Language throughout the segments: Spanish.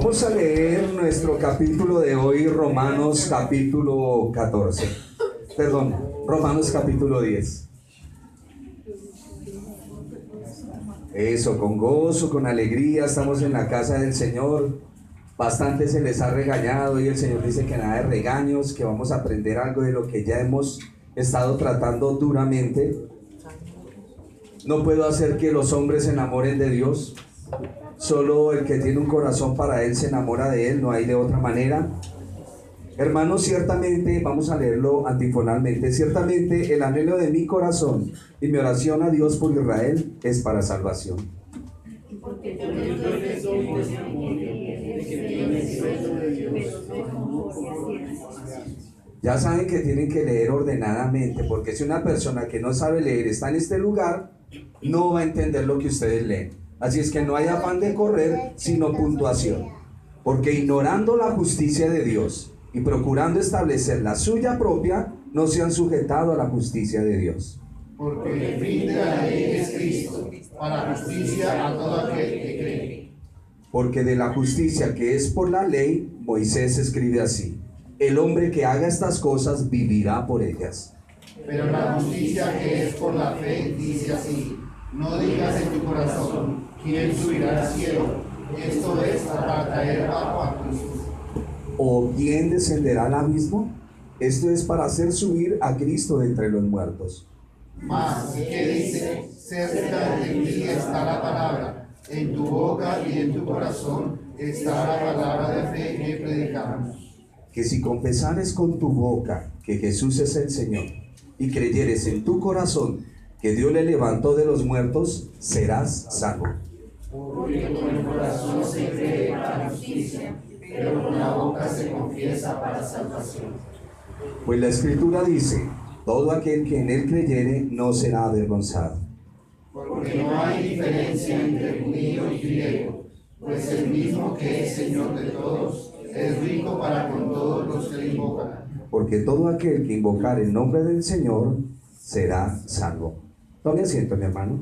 Vamos a leer nuestro capítulo de hoy, Romanos capítulo 14. Perdón, Romanos capítulo 10. Eso, con gozo, con alegría, estamos en la casa del Señor. Bastante se les ha regañado y el Señor dice que nada de regaños, que vamos a aprender algo de lo que ya hemos estado tratando duramente. No puedo hacer que los hombres se enamoren de Dios. Solo el que tiene un corazón para Él se enamora de Él, no hay de otra manera. Hermanos, ciertamente, vamos a leerlo antifonalmente, ciertamente el anhelo de mi corazón y mi oración a Dios por Israel es para salvación. Ya saben que tienen que leer ordenadamente, porque si una persona que no sabe leer está en este lugar, no va a entender lo que ustedes leen. Así es que no hay afán de correr, sino puntuación. Porque ignorando la justicia de Dios y procurando establecer la suya propia, no se han sujetado a la justicia de Dios. Porque el fin de la ley es Cristo, para justicia a todo aquel que cree. Porque de la justicia que es por la ley, Moisés escribe así: el hombre que haga estas cosas vivirá por ellas. Pero la justicia que es por la fe dice así: no digas en tu corazón, ¿quién subirá al cielo? Esto es para caer bajo a Cristo. ¿O quién descenderá al abismo? Esto es para hacer subir a Cristo de entre los muertos. Mas, ¿qué dice? Cerca de ti está la palabra, en tu boca y en tu corazón está la palabra de fe que predicamos. Que si confesares con tu boca que Jesús es el Señor y creyeres en tu corazón que Dios le levantó de los muertos, serás salvo. Porque con el corazón se cree para justicia, pero con la boca se confiesa para salvación. Pues la Escritura dice: todo aquel que en él creyere no será avergonzado. Porque no hay diferencia entre judío y griego, pues el mismo que es Señor de todos es rico para con todos los que le invocan. Porque todo aquel que invocar el nombre del Señor será salvo. Tome asiento, mi hermano.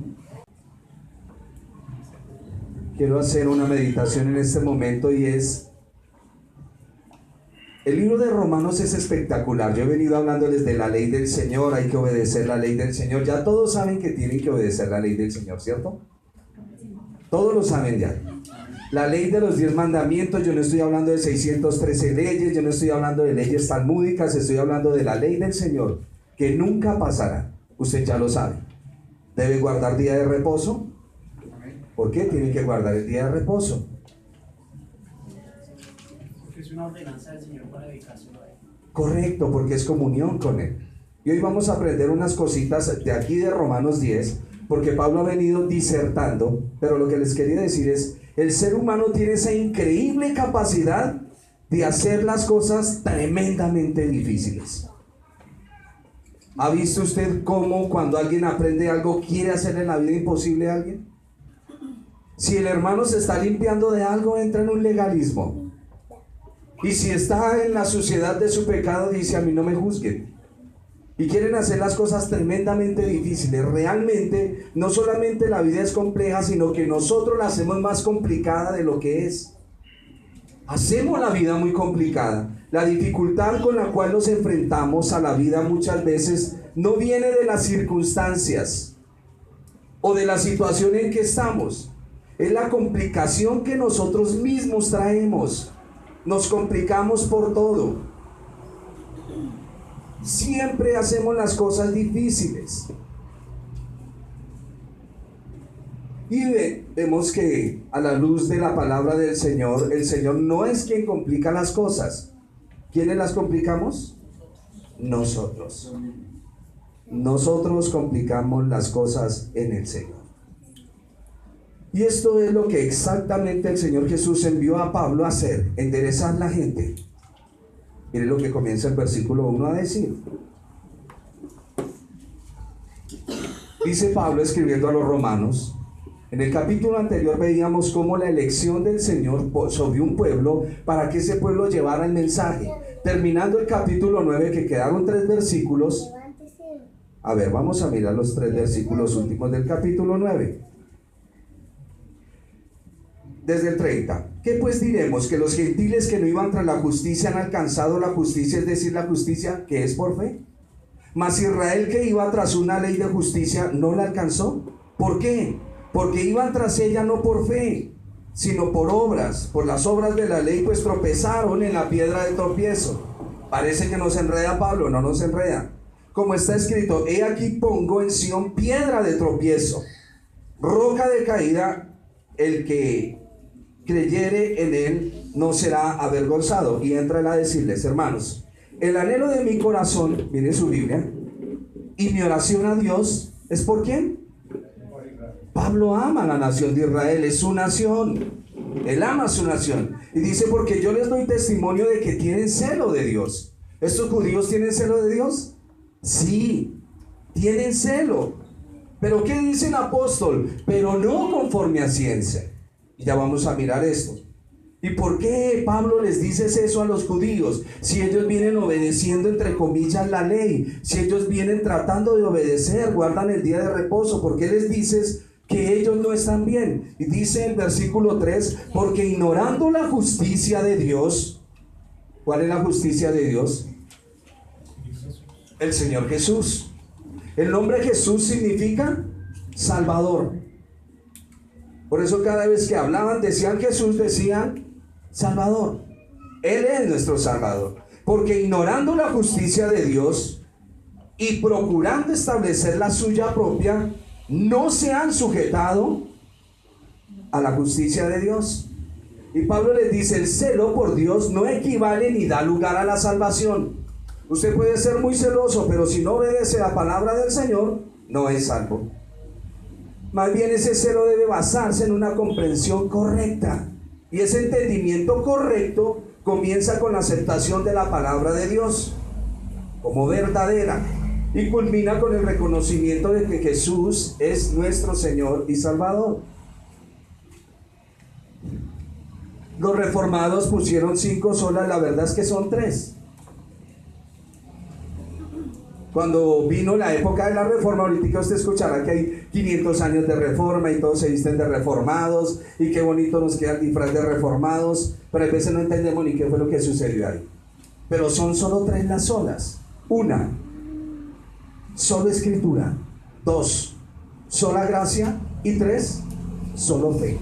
Quiero hacer una meditación en este momento y es: el libro de Romanos es espectacular. Yo he venido hablándoles de la ley del Señor, hay que obedecer la ley del Señor. Ya todos saben que tienen que obedecer la ley del Señor, ¿cierto? Todos lo saben ya. La ley de los 10 mandamientos, yo no estoy hablando de 613 leyes, yo no estoy hablando de leyes talmúdicas, estoy hablando de la ley del Señor, que nunca pasará. Usted ya lo sabe. ¿Debe guardar día de reposo? ¿Por qué tiene que guardar el día de reposo? Porque es una ordenanza del Señor para dedicárselo a Él. Correcto, porque es comunión con Él. Y hoy vamos a aprender unas cositas de aquí de Romanos 10, porque Pablo ha venido disertando, pero lo que les quería decir es: el ser humano tiene esa increíble capacidad de hacer las cosas tremendamente difíciles. ¿Ha visto usted cómo cuando alguien aprende algo quiere hacerle la vida imposible a alguien? Si el hermano se está limpiando de algo, entra en un legalismo. Y si está en la suciedad de su pecado, dice: a mí no me juzguen. Y quieren hacer las cosas tremendamente difíciles. Realmente, no solamente la vida es compleja, sino que nosotros la hacemos más complicada de lo que es. Hacemos la vida muy complicada. La dificultad con la cual nos enfrentamos a la vida muchas veces no viene de las circunstancias o de la situación en que estamos. Es la complicación que nosotros mismos traemos. Nos complicamos por todo. Siempre hacemos las cosas difíciles. Y vemos que a la luz de la palabra del Señor, el Señor no es quien complica las cosas. ¿Quiénes las complicamos? Nosotros. Nosotros complicamos las cosas en el Señor. Y esto es lo que exactamente el Señor Jesús envió a Pablo a hacer: enderezar la gente. Mire lo que comienza el versículo 1 a decir. Dice Pablo escribiendo a los romanos: en el capítulo anterior veíamos cómo la elección del Señor sobre un pueblo para que ese pueblo llevara el mensaje. Terminando el capítulo 9, que quedaron 3 versículos. A ver, vamos a mirar los 3 versículos últimos del capítulo 9. desde el 30. ¿Qué pues diremos? ¿Que los gentiles que no iban tras la justicia han alcanzado la justicia, es decir, la justicia que es por fe? Mas Israel, que iba tras una ley de justicia, ¿no la alcanzó? ¿Por qué? Porque iban tras ella no por fe, sino por obras. Por las obras de la ley pues tropezaron en la piedra de tropiezo. Parece que nos enreda Pablo, no nos enreda. Como está escrito: he aquí pongo en Sión piedra de tropiezo, roca de caída, el que creyere en él no será avergonzado. Y entra él a decirles: hermanos, el anhelo de mi corazón, mire su Biblia, y mi oración a Dios es ¿por quién? Pablo ama a la nación de Israel, es su nación. Él ama a su nación. Y dice: porque yo les doy testimonio de que tienen celo de Dios. ¿Estos judíos tienen celo de Dios? Sí, tienen celo. ¿Pero qué dice el apóstol? Pero no conforme a ciencia. Y ya vamos a mirar esto. ¿Y por qué Pablo les dice eso a los judíos? Si ellos vienen obedeciendo entre comillas la ley, si ellos vienen tratando de obedecer, guardan el día de reposo, ¿por qué les dices que ellos no están bien? Y dice el versículo 3, porque ignorando la justicia de Dios. ¿Cuál es la justicia de Dios? El Señor Jesús. El nombre Jesús significa Salvador. Por eso cada vez que hablaban, decían Jesús, decían Salvador. Él es nuestro Salvador. Porque ignorando la justicia de Dios y procurando establecer la suya propia, no se han sujetado a la justicia de Dios. Y Pablo les dice: el celo por Dios no equivale ni da lugar a la salvación. Usted puede ser muy celoso, pero si no obedece la palabra del Señor, no es salvo. Más bien ese celo debe basarse en una comprensión correcta. Y ese entendimiento correcto comienza con la aceptación de la palabra de Dios como verdadera. Y culmina con el reconocimiento de que Jesús es nuestro Señor y Salvador. Los reformados pusieron 5 solas, la verdad es que son 3. Cuando vino la época de la reforma, ahorita usted escuchará que hay 500 años de reforma y todos se visten de reformados y qué bonito nos queda el disfraz de reformados, pero a veces no entendemos ni qué fue lo que sucedió ahí. Pero son solo 3 las solas. 1, solo escritura. 2, sola gracia. Y 3, solo fe.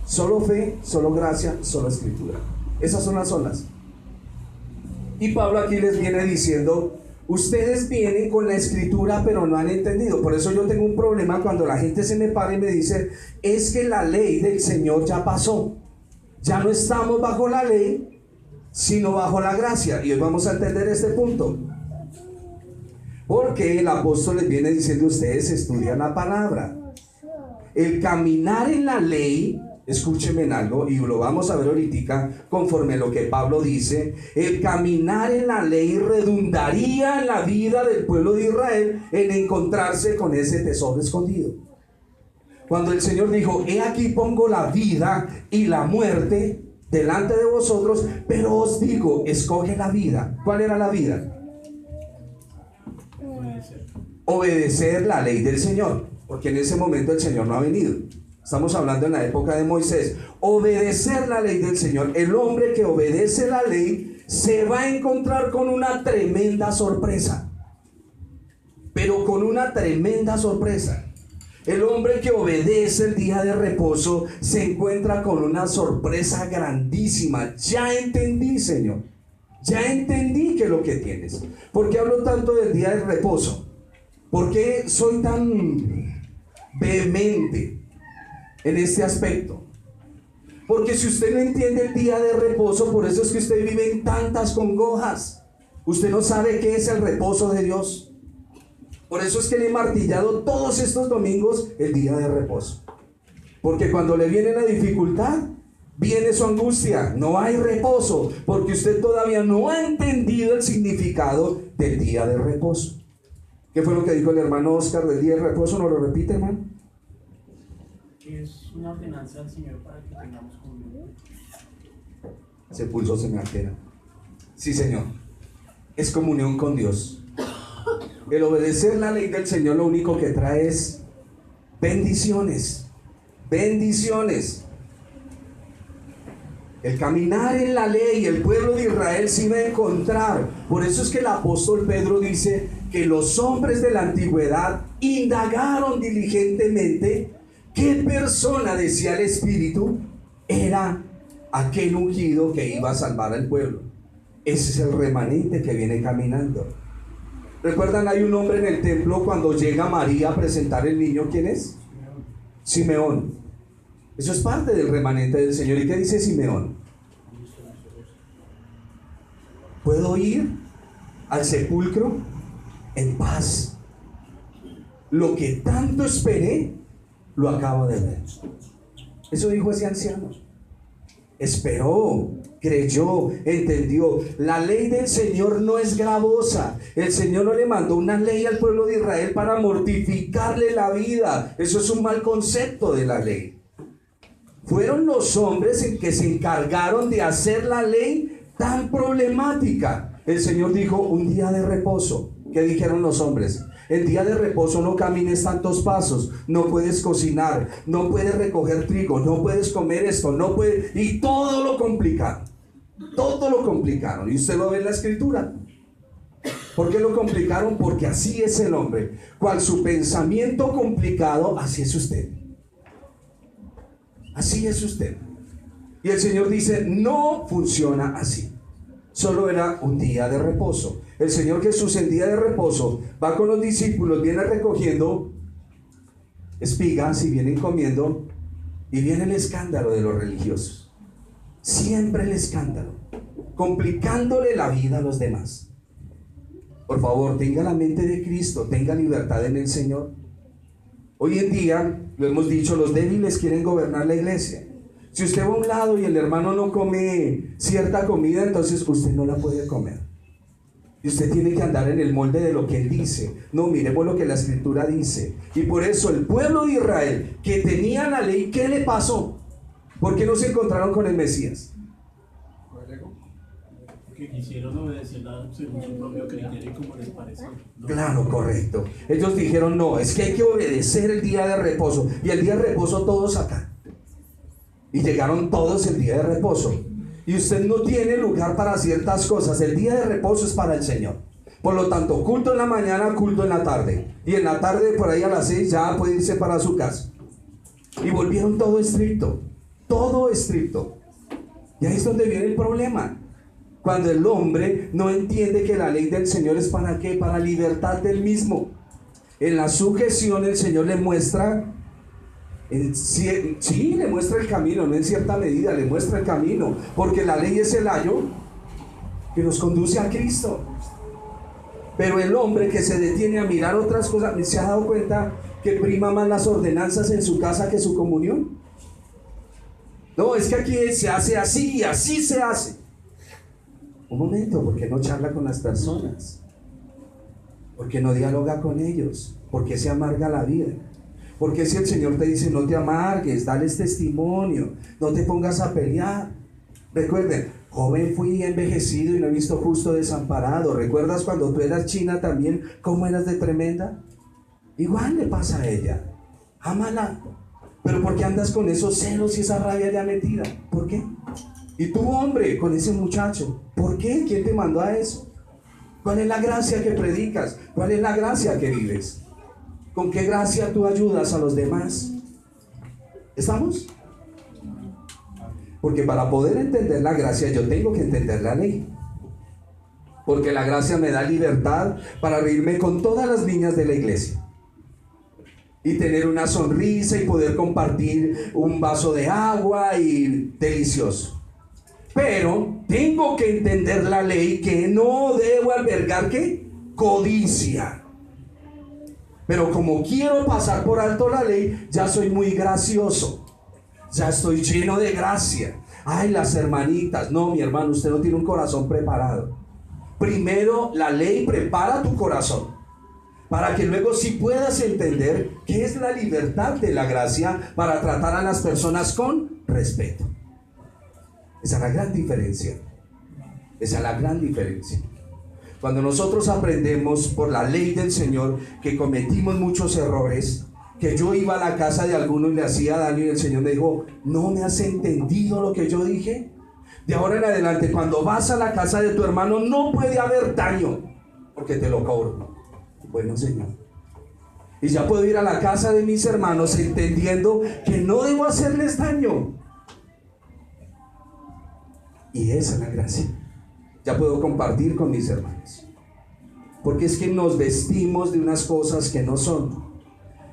Solo fe, solo gracia, solo escritura. Esas son las solas. Y Pablo aquí les viene diciendo: ustedes vienen con la escritura pero no han entendido. Por eso yo tengo un problema cuando la gente se me para y me dice: es que la ley del Señor ya pasó. Ya no estamos bajo la ley, sino bajo la gracia. Y hoy vamos a entender este punto. Porque el apóstol les viene diciendo: ustedes estudian la palabra. El caminar en la ley, escúchenme en algo, y lo vamos a ver ahorita conforme lo que Pablo dice. El caminar en la ley redundaría en la vida del pueblo de Israel en encontrarse con ese tesoro escondido. Cuando el Señor dijo: he aquí pongo la vida y la muerte delante de vosotros, pero os digo, escoge la vida. ¿Cuál era la vida? Obedecer la ley del Señor, porque en ese momento el Señor no ha venido. Estamos hablando en la época de Moisés. Obedecer la ley del Señor. El hombre que obedece la ley se va a encontrar con una tremenda sorpresa. Pero con una tremenda sorpresa. El hombre que obedece el día de reposo se encuentra con una sorpresa grandísima. Ya entendí, Señor. Ya entendí qué es lo que tienes. ¿Por qué hablo tanto del día de reposo? ¿Por qué soy tan vehemente en este aspecto? Porque si usted no entiende el día de reposo, por eso es que usted vive en tantas congojas. Usted no sabe qué es el reposo de Dios. Por eso es que le he martillado todos estos domingos el día de reposo. Porque cuando le viene la dificultad, viene su angustia. No hay reposo, porque usted todavía no ha entendido el significado del día de reposo. ¿Qué fue lo que dijo el hermano Oscar del día de reposo? ¿No lo repite, hermano? Es una ordenanza del Señor para que tengamos comunión. Se pulsó, se me altera. Sí, Señor. Es comunión con Dios. El obedecer la ley del Señor lo único que trae es bendiciones. Bendiciones. El caminar en la ley, el pueblo de Israel se iba a encontrar. Por eso es que el apóstol Pedro dice que los hombres de la antigüedad indagaron diligentemente qué persona, decía el Espíritu, era aquel ungido que iba a salvar al pueblo. Ese es el remanente que viene caminando. ¿Recuerdan? Hay un hombre en el templo cuando llega María a presentar el niño. ¿Quién es? Simeón. Eso es parte del remanente del Señor. ¿Y qué dice Simeón? Puedo ir al sepulcro en paz. Lo que tanto esperé, lo acabo de ver. Eso dijo ese anciano. Esperó, creyó, entendió. La ley del Señor no es gravosa. El Señor no le mandó una ley al pueblo de Israel para mortificarle la vida. Eso es un mal concepto de la ley. Fueron los hombres en que se encargaron de hacer la ley tan problemática. El Señor dijo, un día de reposo. ¿Qué dijeron los hombres? El día de reposo no camines tantos pasos, no puedes cocinar, no puedes recoger trigo, no puedes comer esto, no puedes... Y todo lo complicaron. Todo lo complicaron. Y usted lo ve en la Escritura. ¿Por qué lo complicaron? Porque así es el hombre. Cual su pensamiento complicado, así es usted. Así es usted. Y el Señor dice, no funciona así. Solo era un día de reposo. El Señor Jesús en día de reposo va con los discípulos, viene recogiendo espigas y vienen comiendo, y viene el escándalo de los religiosos. Siempre el escándalo, complicándole la vida a los demás. Por favor, tenga la mente de Cristo, tenga libertad en el Señor. Hoy en día, lo hemos dicho, los débiles quieren gobernar la iglesia. Si usted va a un lado y el hermano no come cierta comida, entonces usted no la puede comer. Y usted tiene que andar en el molde de lo que él dice. No, miremos lo que la Escritura dice. Y por eso el pueblo de Israel, que tenía la ley, ¿qué le pasó? ¿Por qué no se encontraron con el Mesías? Que quisieron obedecerla según su propio criterio y como les pareció, ¿no? Claro, correcto. Ellos dijeron, no, es que hay que obedecer el día de reposo. Y el día de reposo todos acá. Y llegaron todos el día de reposo. Y usted no tiene lugar para ciertas cosas. El día de reposo es para el Señor. Por lo tanto, culto en la mañana, culto en la tarde. Y en la tarde, por ahí a las 6, ya puede irse para su casa. Y volvieron todo estricto. Todo estricto. Y ahí es donde viene el problema. Cuando el hombre no entiende que la ley del Señor es para qué, para libertad del mismo. En la sujeción el Señor le muestra, sí, le muestra el camino, no en cierta medida, le muestra el camino, porque la ley es el ayo que nos conduce a Cristo. Pero el hombre que se detiene a mirar otras cosas, ¿se ha dado cuenta que prima más las ordenanzas en su casa que su comunión? No, es que aquí se hace así y así se hace. Un momento, ¿por qué no charla con las personas? ¿Por qué no dialoga con ellos? ¿Por qué se amarga la vida? Porque si el Señor te dice, no te amargues, dales testimonio, no te pongas a pelear? Recuerden, joven fui envejecido y no he visto justo desamparado. ¿Recuerdas cuando tú eras china también, cómo eras de tremenda? Igual le pasa a ella. Ámala. Pero ¿por qué andas con esos celos y esa rabia ya metida? ¿Por qué? Y tú, hombre, con ese muchacho, ¿por qué? ¿Quién te mandó a eso? ¿Cuál es la gracia que predicas? ¿Cuál es la gracia que vives? ¿Con qué gracia tú ayudas a los demás? ¿Estamos? Porque para poder entender la gracia yo tengo que entender la ley. Porque la gracia me da libertad para reírme con todas las niñas de la iglesia. Y tener una sonrisa y poder compartir un vaso de agua y delicioso. Pero tengo que entender la ley que no debo albergar ¿qué? Codicia. Pero como quiero pasar por alto la ley, ya soy muy gracioso. Ya estoy lleno de gracia. Ay, las hermanitas. No, mi hermano, usted no tiene un corazón preparado. Primero, la ley prepara tu corazón para que luego sí puedas entender qué es la libertad de la gracia para tratar a las personas con respeto. Esa es la gran diferencia. Esa es la gran diferencia. Cuando nosotros aprendemos por la ley del Señor que cometimos muchos errores, que yo iba a la casa de alguno y le hacía daño y el Señor me dijo, ¿no me has entendido lo que yo dije? De ahora en adelante, cuando vas a la casa de tu hermano, no puede haber daño, porque te lo cobro. Bueno, Señor. Y ya puedo ir a la casa de mis hermanos entendiendo que no debo hacerles daño. Y esa es la gracia. Ya puedo compartir con mis hermanos. Porque es que nos vestimos de unas cosas que no son.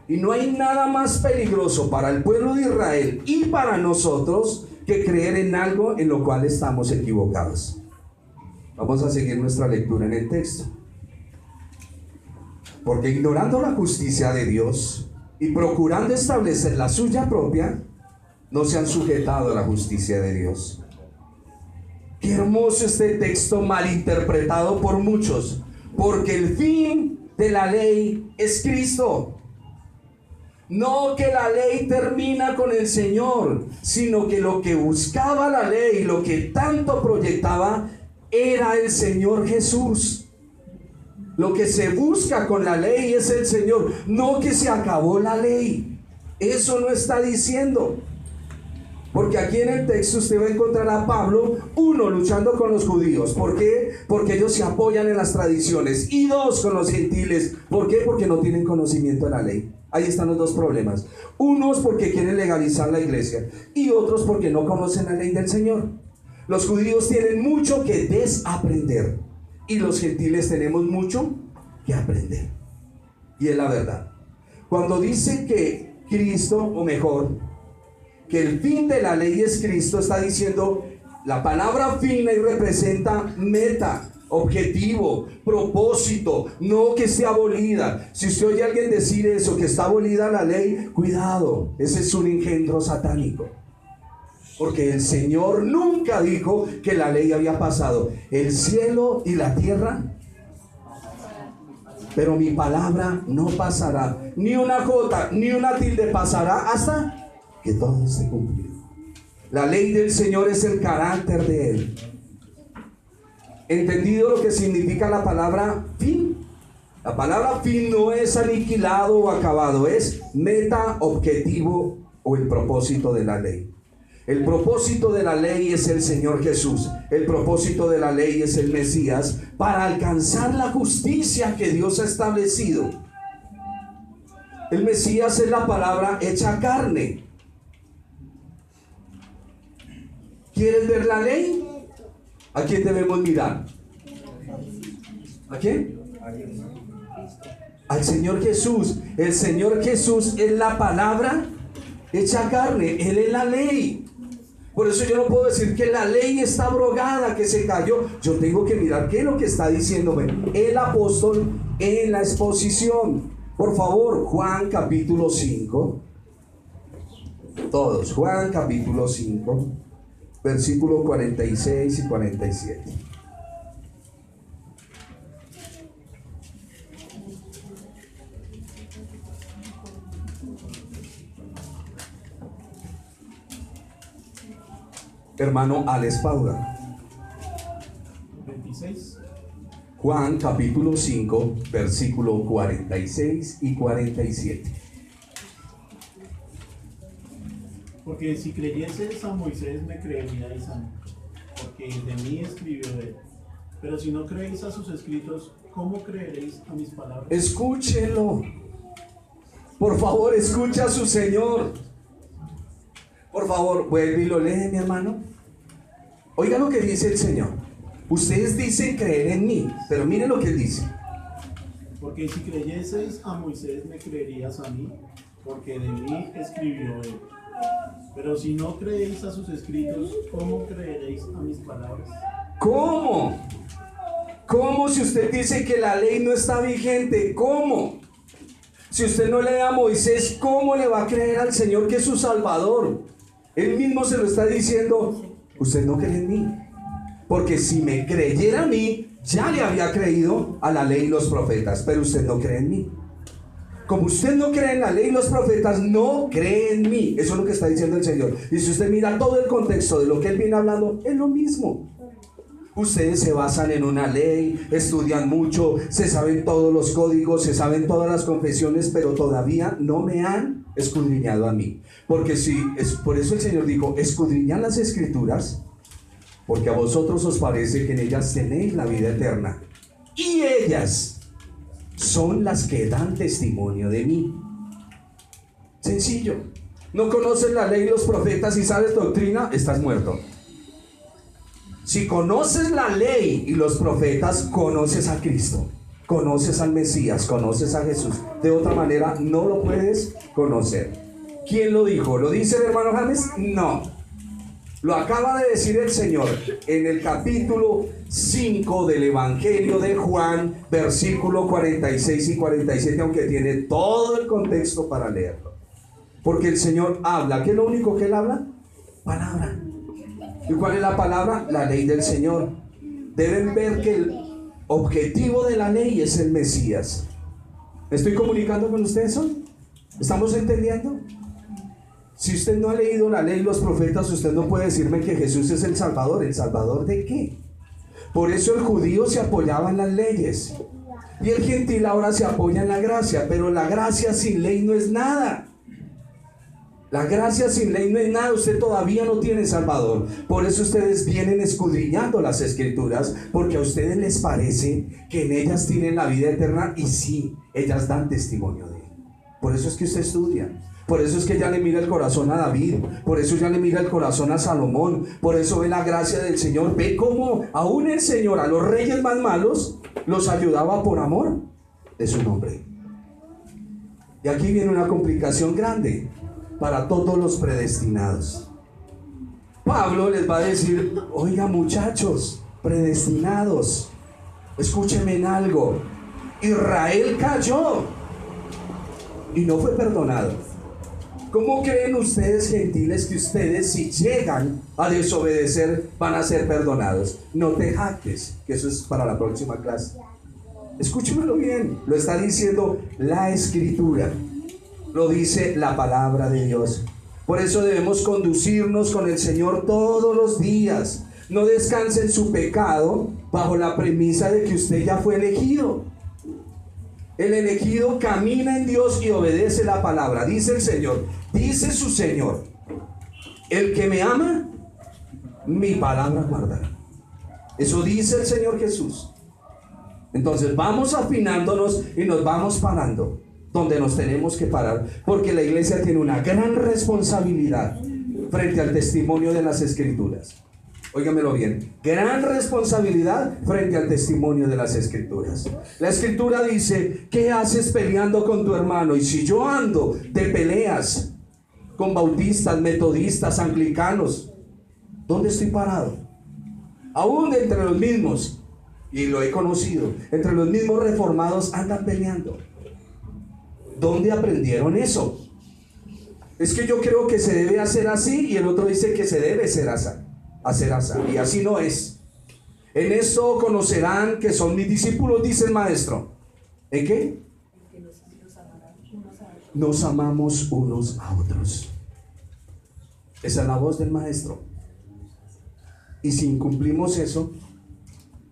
Y no hay nada más peligroso para el pueblo de Israel y para nosotros que creer en algo en lo cual estamos equivocados. Vamos a seguir nuestra lectura en el texto. Porque ignorando la justicia de Dios y procurando establecer la suya propia, no se han sujetado a la justicia de Dios. Qué hermoso este texto malinterpretado por muchos, porque el fin de la ley es Cristo. No que la ley termina con el Señor, sino que lo que buscaba la ley, lo que tanto proyectaba, era el Señor Jesús. Lo que se busca con la ley es el Señor, no que se acabó la ley. Eso no está diciendo. Porque aquí en el texto usted va a encontrar a Pablo, uno, luchando con los judíos. ¿Por qué? Porque ellos se apoyan en las tradiciones. Y dos, con los gentiles. ¿Por qué? Porque no tienen conocimiento de la ley. Ahí están los dos problemas. Unos porque quieren legalizar la iglesia y otros porque no conocen la ley del Señor. Los judíos tienen mucho que desaprender y los gentiles tenemos mucho que aprender. Y es la verdad. Cuando dice que Cristo, o mejor, que el fin de la ley es Cristo, está diciendo la palabra fin ahí representa meta, objetivo, propósito, no que esté abolida. Si usted oye a alguien decir eso, que está abolida la ley, cuidado, ese es un engendro satánico. Porque el Señor nunca dijo que la ley había pasado. El cielo y la tierra, pero mi palabra no pasará. Ni una jota, ni una tilde pasará hasta que todo esté cumplido. La ley del Señor es el carácter de Él. ¿Entendido lo que significa la palabra fin? La palabra fin no es aniquilado o acabado, es meta, objetivo o el propósito de la ley. El propósito de la ley es el Señor Jesús. El propósito de la ley es el Mesías para alcanzar la justicia que Dios ha establecido. El Mesías es la palabra hecha carne. ¿Quieres ver la ley? ¿A quién debemos mirar? ¿A quién? Al Señor Jesús. El Señor Jesús es la palabra hecha carne. Él es la ley. Por eso yo no puedo decir que la ley está abrogada, que se cayó. Yo tengo que mirar qué es lo que está diciéndome el apóstol en la exposición. Por favor, Juan capítulo 5. Todos, Juan capítulo 5. Versículos 46 y 47. Hermano Alex Pauda. 26. Juan capítulo 5, versículos 46 y 47. Porque si creyeseis a Moisés, me creeríais a mí, porque de mí escribió él. Pero si no creéis a sus escritos, ¿cómo creeréis a mis palabras? Escúchelo. Por favor, escucha a su Señor. Por favor, vuelve y lo lee, mi hermano. Oiga lo que dice el Señor. Ustedes dicen creer en mí, pero mire lo que él dice. Porque si creyeseis a Moisés, me creerías a mí, porque de mí escribió él. Pero si no creéis a sus escritos, ¿cómo creeréis a mis palabras? ¿Cómo? ¿Cómo si usted dice que la ley no está vigente? ¿Cómo? Si usted no lee a Moisés, ¿cómo le va a creer al Señor que es su Salvador? Él mismo se lo está diciendo, usted no cree en mí. Porque si me creyera a mí, ya le había creído a la ley y los profetas, pero usted no cree en mí. Como usted no cree en la ley y los profetas, no cree en mí. Eso es lo que está diciendo el Señor. Y si usted mira todo el contexto de lo que Él viene hablando, es lo mismo. Ustedes se basan en una ley, estudian mucho, se saben todos los códigos, se saben todas las confesiones, pero todavía no me han escudriñado a mí. Porque si, por eso el Señor dijo, escudriñan las Escrituras, porque a vosotros os parece que en ellas tenéis la vida eterna, y ellas son las que dan testimonio de mí. Sencillo. No conoces la ley y los profetas y sabes doctrina, estás muerto. Si conoces la ley y los profetas, conoces a Cristo, conoces al Mesías, conoces a Jesús. De otra manera no lo puedes conocer. ¿Quién lo dijo? ¿Lo dice el hermano James? No. Lo acaba de decir el Señor en el capítulo 5 del Evangelio de Juan, versículo 46 y 47, aunque tiene todo el contexto para leerlo. Porque el Señor habla. ¿Qué es lo único que Él habla? Palabra. ¿Y cuál es la palabra? La ley del Señor. Deben ver que el objetivo de la ley es el Mesías. ¿Me estoy comunicando con ustedes hoy? ¿Estamos entendiendo? Si usted no ha leído la ley y los profetas, usted no puede decirme que Jesús es el Salvador. ¿El Salvador de qué? Por eso el judío se apoyaba en las leyes y el gentil ahora se apoya en la gracia. Pero la gracia sin ley no es nada. La gracia sin ley no es nada. Usted todavía no tiene Salvador. Por eso ustedes vienen escudriñando las Escrituras, porque a ustedes les parece que en ellas tienen la vida eterna, y sí, ellas dan testimonio de Él. Por eso es que usted estudia. Por eso es que ya le mira el corazón a David. Por eso ya le mira el corazón a Salomón. Por eso ve la gracia del Señor. Ve cómo aún el Señor a los reyes más malos los ayudaba por amor de su nombre. Y aquí viene una complicación grande para todos los predestinados. Pablo les va a decir: oiga, muchachos predestinados, escúchenme en algo. Israel cayó y no fue perdonado. ¿Cómo creen ustedes, gentiles, que ustedes, si llegan a desobedecer, van a ser perdonados? No te jactes, que eso es para la próxima clase. Escúchemelo bien, lo está diciendo la Escritura, lo dice la palabra de Dios. Por eso debemos conducirnos con el Señor todos los días. No descanse en su pecado bajo la premisa de que usted ya fue elegido. El elegido camina en Dios y obedece la palabra. Dice el Señor, dice su Señor: el que me ama, mi palabra guardará. Eso dice el Señor Jesús. Entonces vamos afinándonos y nos vamos parando donde nos tenemos que parar, porque la iglesia tiene una gran responsabilidad frente al testimonio de las Escrituras. Óigamelo bien, gran responsabilidad frente al testimonio de las Escrituras. La Escritura dice: ¿qué haces peleando con tu hermano? Y si yo ando de peleas con bautistas, metodistas, anglicanos, ¿dónde estoy parado? Aún entre los mismos, y lo he conocido, entre los mismos reformados andan peleando. ¿Dónde aprendieron eso? Es que yo creo que se debe hacer así, y el otro dice que se debe hacer así. Y así no es. En esto conocerán que son mis discípulos, dice el maestro. ¿En qué? Nos amamos unos a otros. Esa es la voz del maestro. Y si incumplimos eso,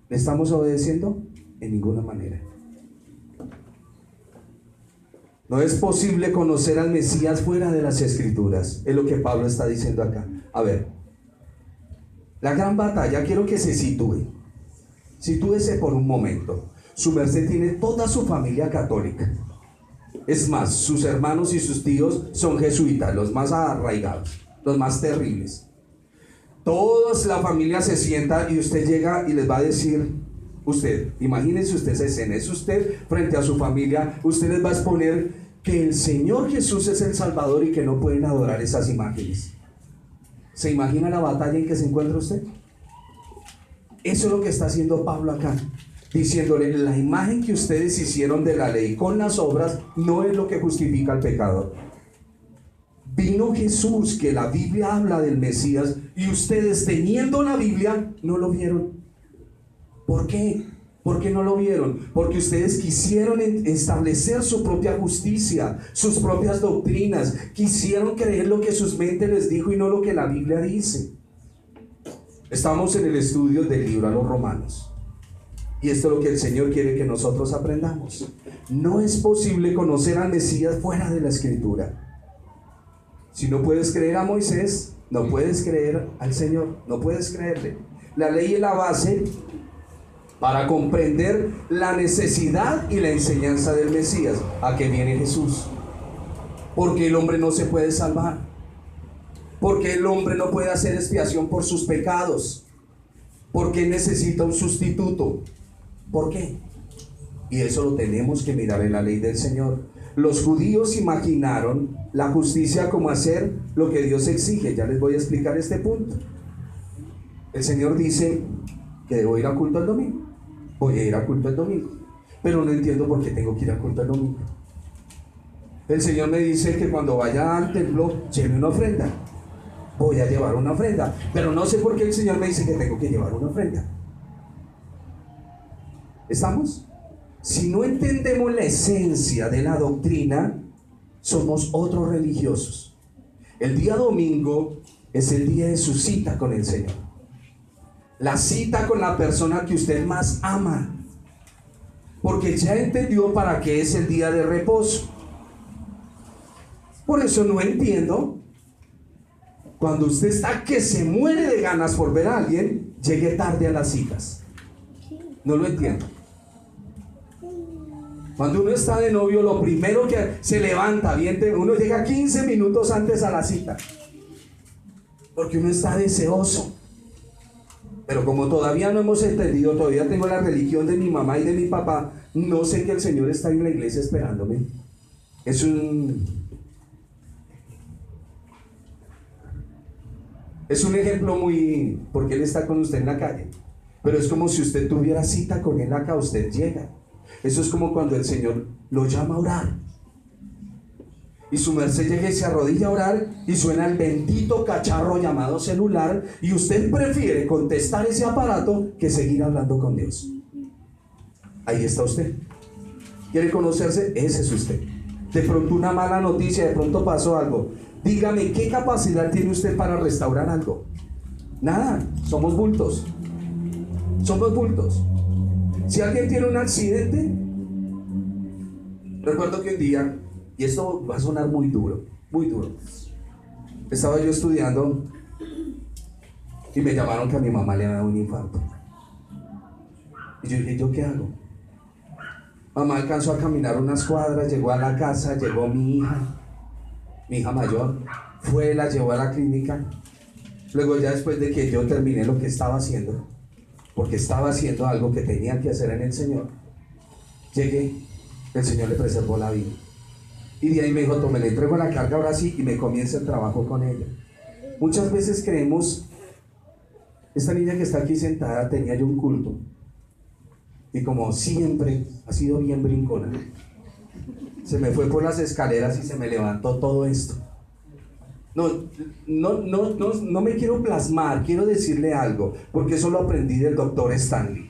¿le estamos obedeciendo? En ninguna manera. No es posible conocer al Mesías fuera de las Escrituras. Es lo que Pablo está diciendo acá. A ver, la gran batalla, quiero que se sitúe. Sitúese por un momento. Su merced tiene toda su familia católica. Es más, sus hermanos y sus tíos son jesuitas, los más arraigados, los más terribles. Toda la familia se sienta y usted llega y les va a decir: usted, imagínense usted esa escena, es usted frente a su familia, usted les va a exponer que el Señor Jesús es el Salvador y que no pueden adorar esas imágenes. ¿Se imagina la batalla en que se encuentra usted? Eso es lo que está haciendo Pablo acá, diciéndole: la imagen que ustedes hicieron de la ley con las obras no es lo que justifica al pecador. Vino Jesús, que la Biblia habla del Mesías, y ustedes, teniendo la Biblia, no lo vieron. ¿Por qué? ¿Por qué no lo vieron? Porque ustedes quisieron establecer su propia justicia, sus propias doctrinas. Quisieron creer lo que sus mentes les dijo y no lo que la Biblia dice. Estamos en el estudio del libro a los Romanos. Y esto es lo que el Señor quiere que nosotros aprendamos. No es posible conocer al Mesías fuera de la Escritura. Si no puedes creer a Moisés, no puedes creer al Señor. No puedes creerle. La ley es la base para comprender la necesidad y la enseñanza del Mesías. ¿A qué viene Jesús? Porque el hombre no se puede salvar. Porque el hombre no puede hacer expiación por sus pecados. Porque necesita un sustituto. ¿Por qué? Y eso lo tenemos que mirar en la ley del Señor. Los judíos imaginaron la justicia como hacer lo que Dios exige. Ya les voy a explicar este punto. El Señor dice que debo ir a culto el domingo. Voy a ir a culto el domingo. Pero no entiendo por qué tengo que ir a culto el domingo. El Señor me dice que cuando vaya al templo lleve una ofrenda. Voy a llevar una ofrenda. Pero no sé por qué el Señor me dice que tengo que llevar una ofrenda. ¿Estamos? Si no entendemos la esencia de la doctrina, somos otros religiosos. El día domingo es el día de su cita con el Señor. La cita con la persona que usted más ama. Porque ya entendió para qué es el día de reposo. Por eso no entiendo cuando usted está que se muere de ganas por ver a alguien, llegue tarde a las citas. No lo entiendo. Cuando uno está de novio, lo primero que se levanta, uno llega 15 minutos antes a la cita. Porque uno está deseoso. Pero como todavía no hemos entendido, todavía tengo la religión de mi mamá y de mi papá, no sé que el Señor está en la iglesia esperándome. Es un ejemplo muy... porque Él está con usted en la calle. Pero es como si usted tuviera cita con Él acá, usted llega. Eso es como cuando el Señor lo llama a orar. Y su merced llega y se arrodilla a orar y suena el bendito cacharro llamado celular y usted prefiere contestar ese aparato que seguir hablando con Dios. Ahí está usted. ¿Quiere conocerse? Ese es usted. De pronto una mala noticia, de pronto pasó algo. Dígame, ¿qué capacidad tiene usted para restaurar algo? Nada, somos bultos. Somos bultos. Si alguien tiene un accidente, recuerdo que un día, y esto va a sonar muy duro, estaba yo estudiando y me llamaron que a mi mamá le había dado un infarto. Y yo dije, ¿yo qué hago? Mamá alcanzó a caminar unas cuadras, llegó a la casa, llegó mi hija mayor, la llevó a la clínica. Luego ya después de que yo terminé lo que estaba haciendo, porque estaba haciendo algo que tenía que hacer en el Señor, llegué, el Señor le preservó la vida. Y de ahí me dijo, tome, le entrego la carga ahora sí y me comienza el trabajo con ella. Muchas veces creemos, esta niña que está aquí sentada tenía yo un culto. Y como siempre ha sido bien brincona, se me fue por las escaleras y se me levantó todo esto. No me quiero plasmar, quiero decirle algo, porque eso lo aprendí del doctor Stanley.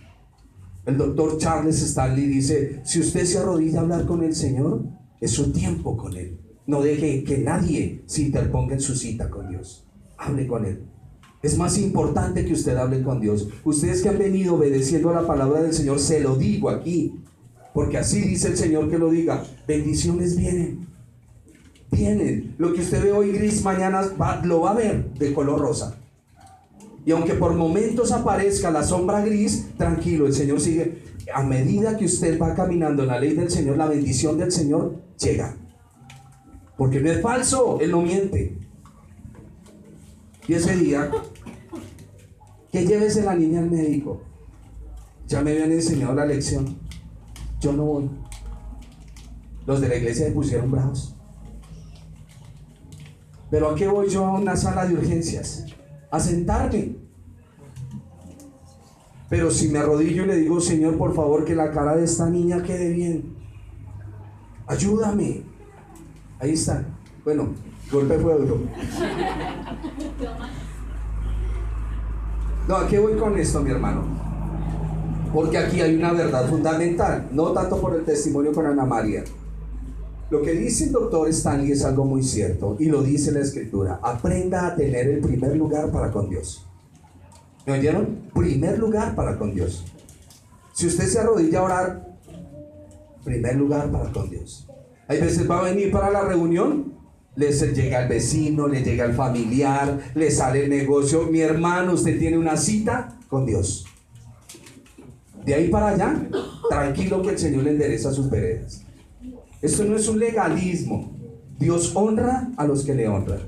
El doctor Charles Stanley dice, si usted se arrodilla a hablar con el Señor, es su tiempo con Él. No deje que nadie se interponga en su cita con Dios. Hable con Él. Es más importante que usted hable con Dios. Ustedes que han venido obedeciendo a la palabra del Señor, se lo digo aquí, porque así dice el Señor que lo diga. Bendiciones vienen. Lo que usted ve hoy gris, mañana lo va a ver de color rosa. Y aunque por momentos aparezca la sombra gris, tranquilo, el Señor sigue. A medida que usted va caminando en la ley del Señor, la bendición del Señor llega. Porque no es falso, Él no miente. Y ese día, que llévese la niña al médico. Ya me habían enseñado la lección. Yo no voy. Los de la iglesia se pusieron bravos. Pero ¿a qué voy yo a una sala de urgencias? A sentarme. Pero si me arrodillo y le digo, Señor, por favor, que la cara de esta niña quede bien. Ayúdame. Ahí está. Bueno, golpe fue duro. No, ¿a qué voy con esto, mi hermano? Porque aquí hay una verdad fundamental, no tanto por el testimonio con Ana María. Lo que dice el doctor Stanley es algo muy cierto, y lo dice la Escritura. Aprenda a tener el primer lugar para con Dios. ¿Me oyeron? Primer lugar para con Dios. Si usted se arrodilla a orar, primer lugar para con Dios. Hay veces va a venir para la reunión, le llega el vecino, le llega el familiar, le sale el negocio. Mi hermano, usted tiene una cita, con Dios. De ahí para allá, tranquilo que el Señor le endereza sus veredas. Esto no es un legalismo. Dios honra a los que le honran.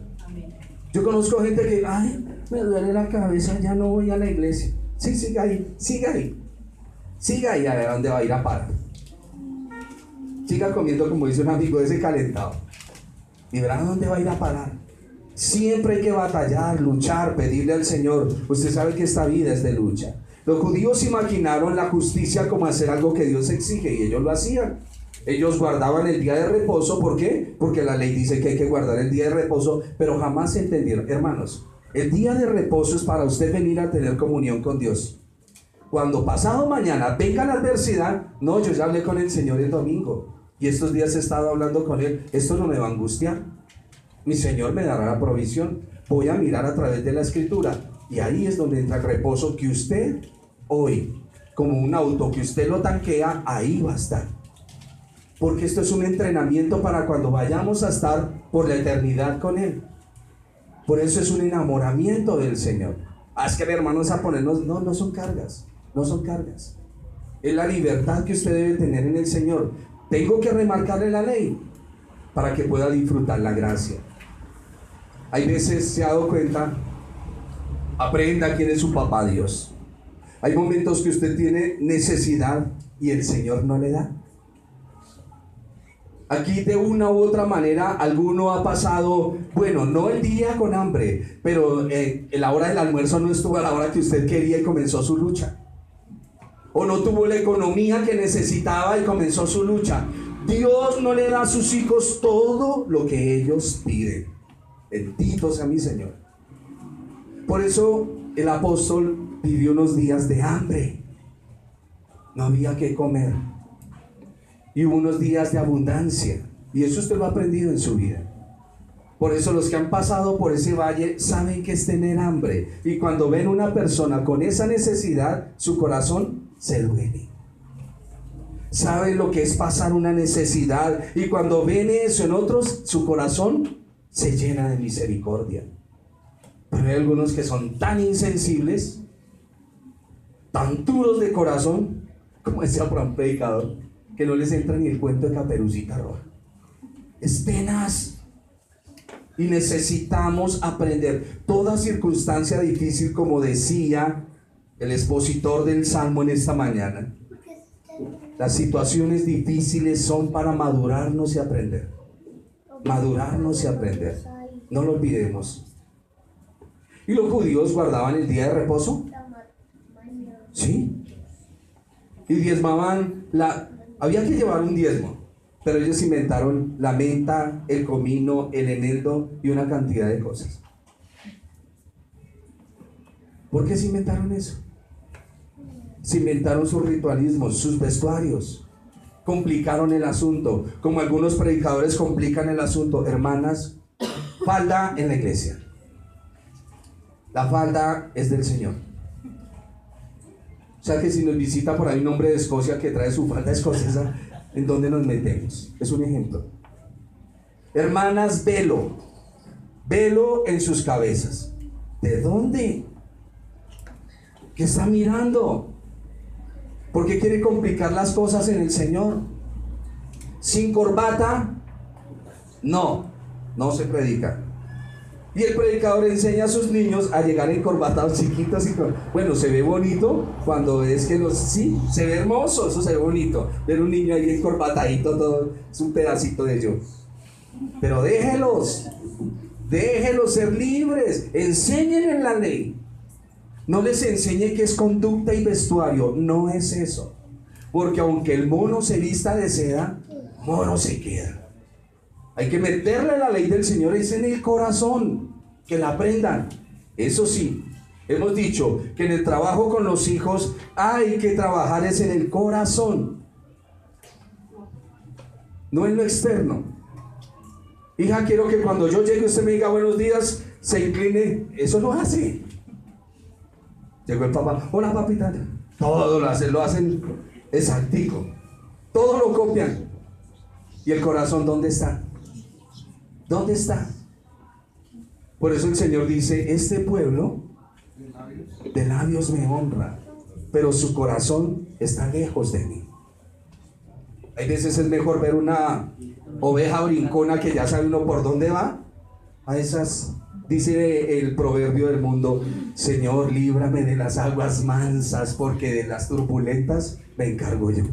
Yo conozco gente que, ay, me duele la cabeza, ya no voy a la iglesia. Sí, siga ahí, siga ahí. Siga ahí a ver a dónde va a ir a parar. Siga comiendo, como dice un amigo, ese calentado. Y verá a dónde va a ir a parar. Siempre hay que batallar, luchar, pedirle al Señor. Usted sabe que esta vida es de lucha. Los judíos imaginaron la justicia como hacer algo que Dios exige y ellos lo hacían. Ellos guardaban el día de reposo. ¿Por qué? Porque la ley dice que hay que guardar el día de reposo, pero jamás entendieron. Hermanos, el día de reposo es para usted venir a tener comunión con Dios. Cuando pasado mañana venga la adversidad, no, yo ya hablé con el Señor el domingo y estos días he estado hablando con Él, esto no me va a angustiar. Mi Señor me dará la provisión. Voy a mirar a través de la Escritura y ahí es donde entra el reposo que usted hoy, como un auto que usted lo tanquea, ahí va a estar. Porque esto es un entrenamiento para cuando vayamos a estar por la eternidad con Él. Por eso es un enamoramiento del Señor. Es que hermanos a ponernos, no son cargas, no son cargas. Es la libertad que usted debe tener en el Señor. Tengo que remarcarle la ley para que pueda disfrutar la gracia. Hay veces se ha dado cuenta, aprenda quién es su papá Dios. Hay momentos que usted tiene necesidad y el Señor no le da. Aquí de una u otra manera alguno ha pasado, bueno, no el día con hambre, pero la hora del almuerzo no estuvo a la hora que usted quería y comenzó su lucha. O no tuvo la economía que necesitaba y comenzó su lucha. Dios no le da a sus hijos todo lo que ellos piden. Bendito sea mi Señor. Por eso el apóstol vivió unos días de hambre. No había que comer. Y hubo unos días de abundancia. Y eso usted lo ha aprendido en su vida. Por eso los que han pasado por ese valle saben que es tener hambre. Y cuando ven una persona con esa necesidad, su corazón se duele. Saben lo que es pasar una necesidad. Y cuando ven eso en otros, su corazón se llena de misericordia. Pero hay algunos que son tan insensibles, tan duros de corazón, como decía un predicador, que no les entra ni el cuento de Caperucita Roja. Es tenaz. Y necesitamos aprender. Toda circunstancia difícil, como decía el expositor del Salmo en esta mañana, las situaciones difíciles son para madurarnos y aprender. Madurarnos y aprender. No lo olvidemos. ¿Y los judíos guardaban el día de reposo? Sí. Y diezmaban había que llevar un diezmo, pero ellos inventaron la menta, el comino, el eneldo y una cantidad de cosas. ¿Por qué se inventaron eso? Se inventaron sus ritualismos, sus vestuarios. Complicaron el asunto, como algunos predicadores complican el asunto. Hermanas, falda en la iglesia. La falda es del Señor. O sea que si nos visita por ahí un hombre de Escocia que trae su falda escocesa, ¿en dónde nos metemos? Es un ejemplo. Hermanas, velo. Velo en sus cabezas. ¿De dónde? ¿Qué está mirando? ¿Por qué quiere complicar las cosas en el Señor? ¿Sin corbata? No se predica. Y el predicador enseña a sus niños a llegar encorbatados chiquitos y bueno, se ve bonito cuando es que sí, se ve hermoso, eso se ve bonito. Ver un niño ahí encorbatadito, todo es un pedacito de yo. Pero déjelos ser libres, enseñen la ley. No les enseñe que es conducta y vestuario, no es eso. Porque aunque el mono se vista de seda, mono se queda. Hay que meterle la ley del Señor en el corazón, que la aprendan. Eso sí, hemos dicho que en el trabajo con los hijos hay que trabajar es en el corazón, no en lo externo. Hija, quiero que cuando yo llegue usted me diga buenos días, se incline. Eso no hace. Llegó el papá, hola papita. Todo lo hacen exactico. Todo lo copian. ¿Y el corazón dónde está? ¿Dónde está? Por eso el Señor dice, este pueblo De labios me honra, pero su corazón está lejos de mí. Hay veces es mejor ver una oveja brincona que ya sabe uno por dónde va. A esas, dice el proverbio del mundo: Señor, líbrame de las aguas mansas, porque de las turbulentas me encargo yo.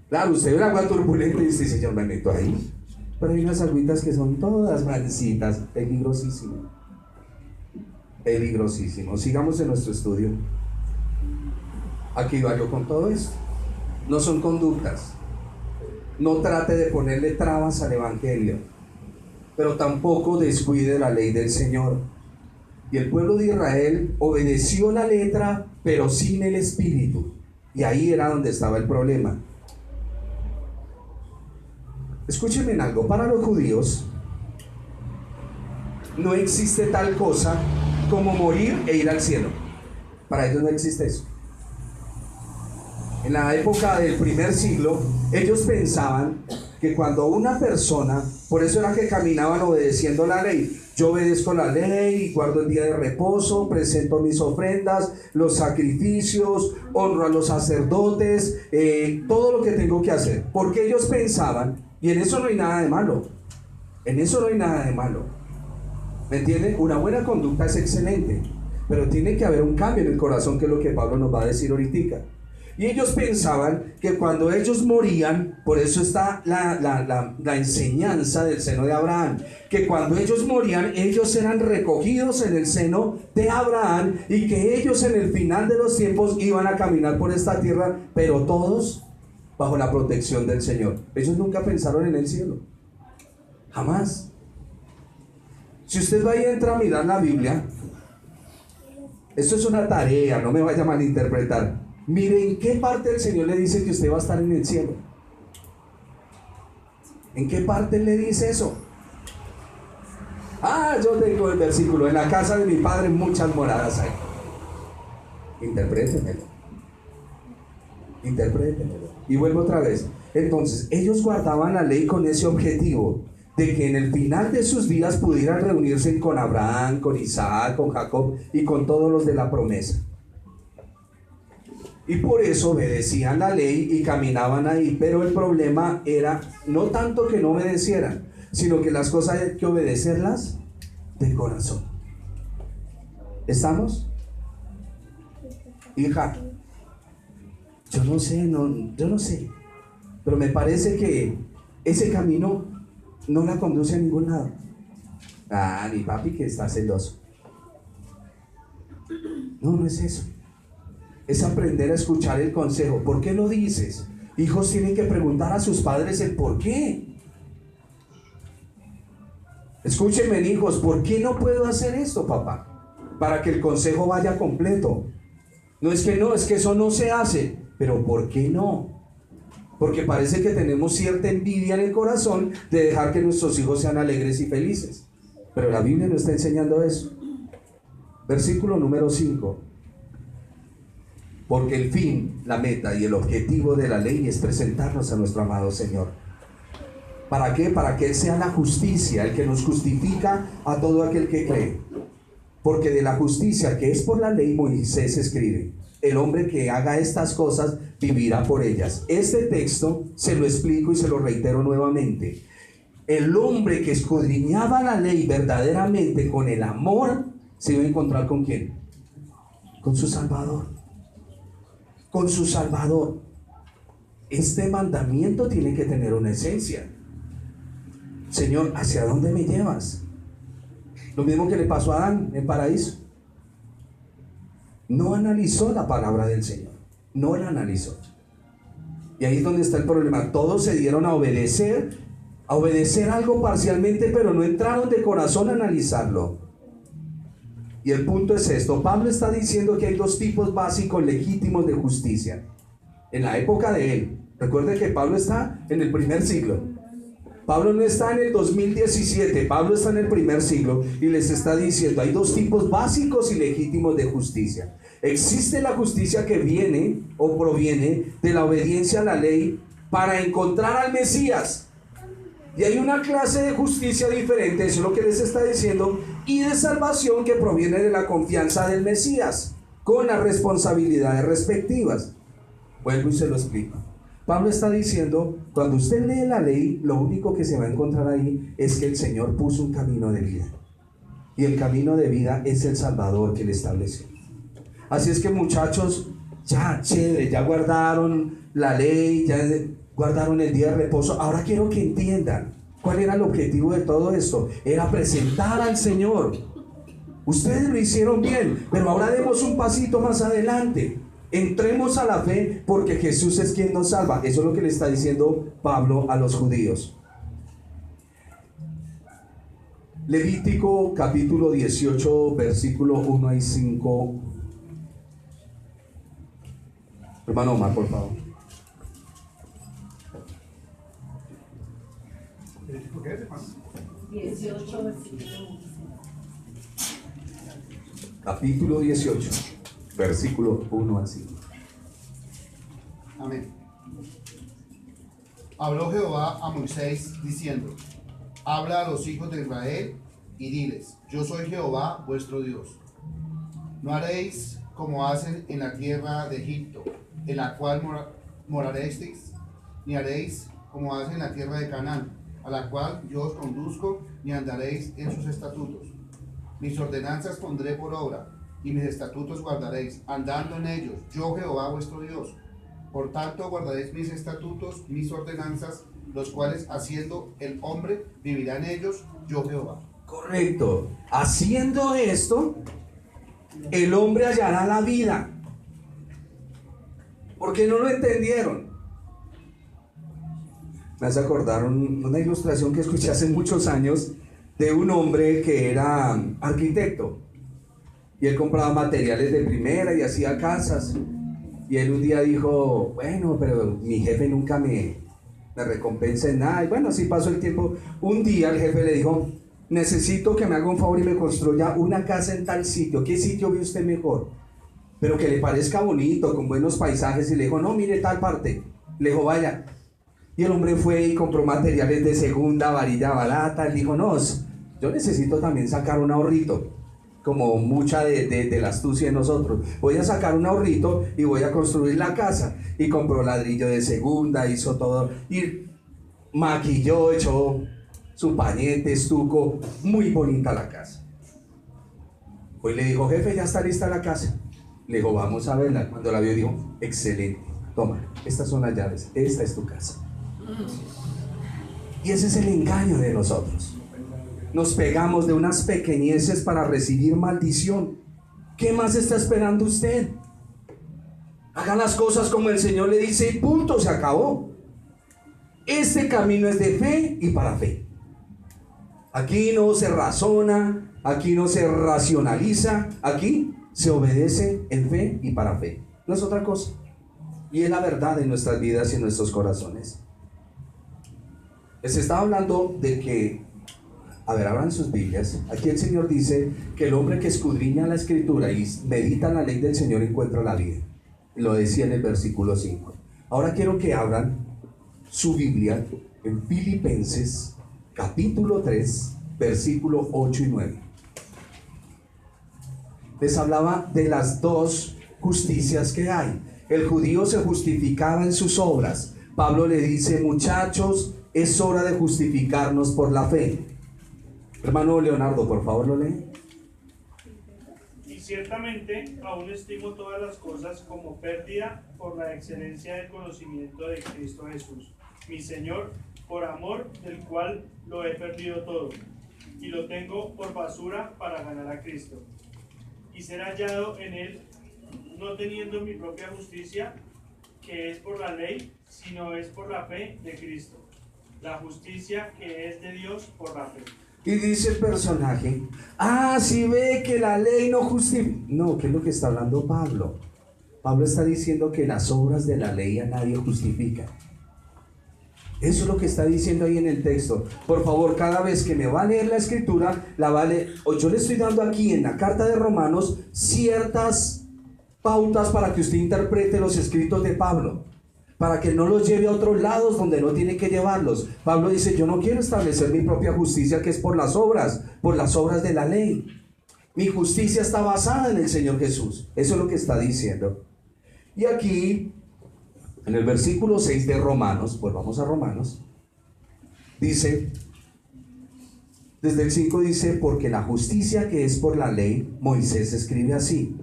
Claro, usted ve el agua turbulenta y dice: Señor, me meto ahí. Pero hay unas agüitas que son todas mansitas. Peligrosísimo. Peligrosísimo. Sigamos en nuestro estudio. Aquí va yo con todo esto. No son conductas. No trate de ponerle trabas al evangelio, pero tampoco descuide la ley del Señor. Y el pueblo de Israel obedeció la letra, pero sin el espíritu. Y ahí era donde estaba el problema. Escúchenme en algo: para los judíos no existe tal cosa como morir e ir al cielo. Para ellos no existe eso. En la época del primer siglo, ellos pensaban que cuando una persona, por eso era que caminaban obedeciendo la ley. Yo obedezco la ley, guardo el día de reposo, presento mis ofrendas, los sacrificios, honro a los sacerdotes, todo lo que tengo que hacer. Porque ellos pensaban, y en eso no hay nada de malo, en eso no hay nada de malo. ¿Me entienden? Una buena conducta es excelente, pero tiene que haber un cambio en el corazón, que es lo que Pablo nos va a decir ahorita. Y ellos pensaban que cuando ellos morían, por eso está la enseñanza del seno de Abraham, que cuando ellos morían, ellos eran recogidos en el seno de Abraham, y que ellos en el final de los tiempos iban a caminar por esta tierra, pero todos bajo la protección del Señor. Ellos nunca pensaron en el cielo, jamás. Si usted va y entra a mirar la Biblia, esto es una tarea, no me vaya a malinterpretar. Mire en qué parte el Señor le dice que usted va a estar en el cielo. ¿En qué parte le dice eso? Yo tengo el versículo: en la casa de mi padre muchas moradas hay. Interprétemelo. Y vuelvo otra vez. Entonces, ellos guardaban la ley con ese objetivo, de que en el final de sus vidas pudieran reunirse con Abraham, con Isaac, con Jacob y con todos los de la promesa. Y por eso obedecían la ley y caminaban ahí. Pero el problema era no tanto que no obedecieran, sino que las cosas hay que obedecerlas de corazón. ¿Estamos? Hija, yo no sé, pero me parece que ese camino no la conduce a ningún lado. Mi papi que está celoso. No es eso. Es aprender a escuchar el consejo. ¿Por qué lo dices? Hijos tienen que preguntar a sus padres el por qué. Escúchenme, hijos, ¿por qué no puedo hacer esto, papá? Para que el consejo vaya completo. No es que eso no se hace, pero ¿por qué no? Porque parece que tenemos cierta envidia en el corazón de dejar que nuestros hijos sean alegres y felices. Pero la Biblia no está enseñando eso. Versículo número 5. Porque el fin, la meta y el objetivo de la ley es presentarnos a nuestro amado Señor. ¿Para qué? Para que Él sea la justicia, el que nos justifica a todo aquel que cree. Porque de la justicia que es por la ley, Moisés escribe: el hombre que haga estas cosas vivirá por ellas. Este texto se lo explico y se lo reitero nuevamente. El hombre que escudriñaba la ley verdaderamente con el amor, se iba a encontrar ¿con quién? Con su Salvador. Con su Salvador. Este mandamiento tiene que tener una esencia. Señor, ¿hacia dónde me llevas? Lo mismo que le pasó a Adán en el paraíso. No analizó la palabra del Señor. No la analizó. Y ahí es donde está el problema. Todos se dieron a obedecer algo parcialmente, pero no entraron de corazón a analizarlo. Y el punto es esto: Pablo está diciendo que hay dos tipos básicos legítimos de justicia. En la época de él, recuerden que Pablo está en el primer siglo. Pablo no está en el 2017, Pablo está en el primer siglo y les está diciendo: hay dos tipos básicos y legítimos de justicia. Existe la justicia que viene o proviene de la obediencia a la ley para encontrar al Mesías. Y hay una clase de justicia diferente, eso es lo que les está diciendo, y de salvación que proviene de la confianza del Mesías, con las responsabilidades respectivas. Vuelvo y se lo explico. Pablo está diciendo, cuando usted lee la ley, lo único que se va a encontrar ahí es que el Señor puso un camino de vida. Y el camino de vida es el Salvador que le estableció. Así es que, muchachos, ya chévere, ya guardaron la ley, ya guardaron el día de reposo. Ahora quiero que entiendan cuál era el objetivo de todo esto. Era presentar al Señor. Ustedes lo hicieron bien, pero ahora demos un pasito más adelante. Entremos a la fe porque Jesús es quien nos salva. Eso es lo que le está diciendo Pablo a los judíos. Levítico capítulo 18, versículo 1 y 5. Hermano Omar, por favor. ¿Por qué, hermano? 18, versículo 1. Capítulo 18, versículo 1 al 5. Amén. Habló Jehová a Moisés diciendo: habla a los hijos de Israel y diles: yo soy Jehová vuestro Dios. No haréis como hacen en la tierra de Egipto, en la cual moraréis, ni haréis como hacen en la tierra de Canaán, a la cual yo os conduzco, ni andaréis en sus estatutos. Mis ordenanzas pondré por obra, y mis estatutos guardaréis, andando en ellos, yo Jehová vuestro Dios. Por tanto guardaréis mis estatutos, mis ordenanzas, los cuales haciendo el hombre vivirá en ellos, yo Jehová. Correcto. Haciendo esto, el hombre hallará la vida. Porque no lo entendieron. Me hace acordar una ilustración que escuché hace muchos años de un hombre que era arquitecto. Y él compraba materiales de primera y hacía casas. Y él un día dijo: bueno, pero mi jefe nunca me recompensa en nada. Y bueno, así pasó el tiempo. Un día el jefe le dijo: necesito que me haga un favor y me construya una casa en tal sitio. ¿Qué sitio ve usted mejor? Pero que le parezca bonito, con buenos paisajes. Y le dijo: no, mire tal parte. Le dijo: vaya. Y el hombre fue y compró materiales de segunda, varilla barata. Él dijo: no, yo necesito también sacar un ahorrito, como mucha de la astucia de nosotros. Voy a sacar un ahorrito y voy a construir la casa. Y compró ladrillo de segunda, hizo todo, y maquilló, echó su pañete, estuco, muy bonita la casa. Pues le dijo: jefe, ya está lista la casa. Le dijo: vamos a verla. Cuando la vio dijo: excelente, toma, estas son las llaves, esta es tu casa. Y ese es el engaño de nosotros. Nos pegamos de unas pequeñeces para recibir maldición. ¿Qué más está esperando usted? Haga las cosas como el Señor le dice y punto, se acabó. Este camino es de fe y para fe. Aquí no se razona, aquí no se racionaliza, aquí se obedece en fe y para fe. No es otra cosa. Y es la verdad en nuestras vidas y en nuestros corazones. Les estaba hablando de que, a ver, abran sus Biblias. Aquí el Señor dice que el hombre que escudriña la Escritura y medita en la ley del Señor encuentra la vida. Lo decía en el versículo 5. Ahora quiero que abran su Biblia en Filipenses capítulo 3, versículo 8 y 9. Les hablaba de las dos justicias que hay. El judío se justificaba en sus obras. Pablo le dice: muchachos, es hora de justificarnos por la fe. Hermano Leonardo, por favor, lo lee. Y ciertamente aún estimo todas las cosas como pérdida por la excelencia del conocimiento de Cristo Jesús, mi Señor, por amor del cual lo he perdido todo, y lo tengo por basura para ganar a Cristo, y ser hallado en él, no teniendo mi propia justicia, que es por la ley, sino es por la fe de Cristo, la justicia que es de Dios por la fe. Y dice el personaje: si ve que la ley no justifica. No, ¿qué es lo que está hablando Pablo? Pablo está diciendo que las obras de la ley a nadie justifican. Eso es lo que está diciendo ahí en el texto. Por favor, cada vez que me va a leer la Escritura, la va a leer. O yo le estoy dando aquí en la carta de Romanos ciertas pautas para que usted interprete los escritos de Pablo. para que no los lleve a otros lados donde no tiene que llevarlos. Pablo dice, yo no quiero establecer mi propia justicia, que es por las obras de la ley. Mi justicia está basada en el Señor Jesús. Eso es lo que está diciendo. Y aquí, en el versículo 6 de Romanos, pues vamos a Romanos, dice, desde el 5 dice, porque la justicia que es por la ley, Moisés escribe así,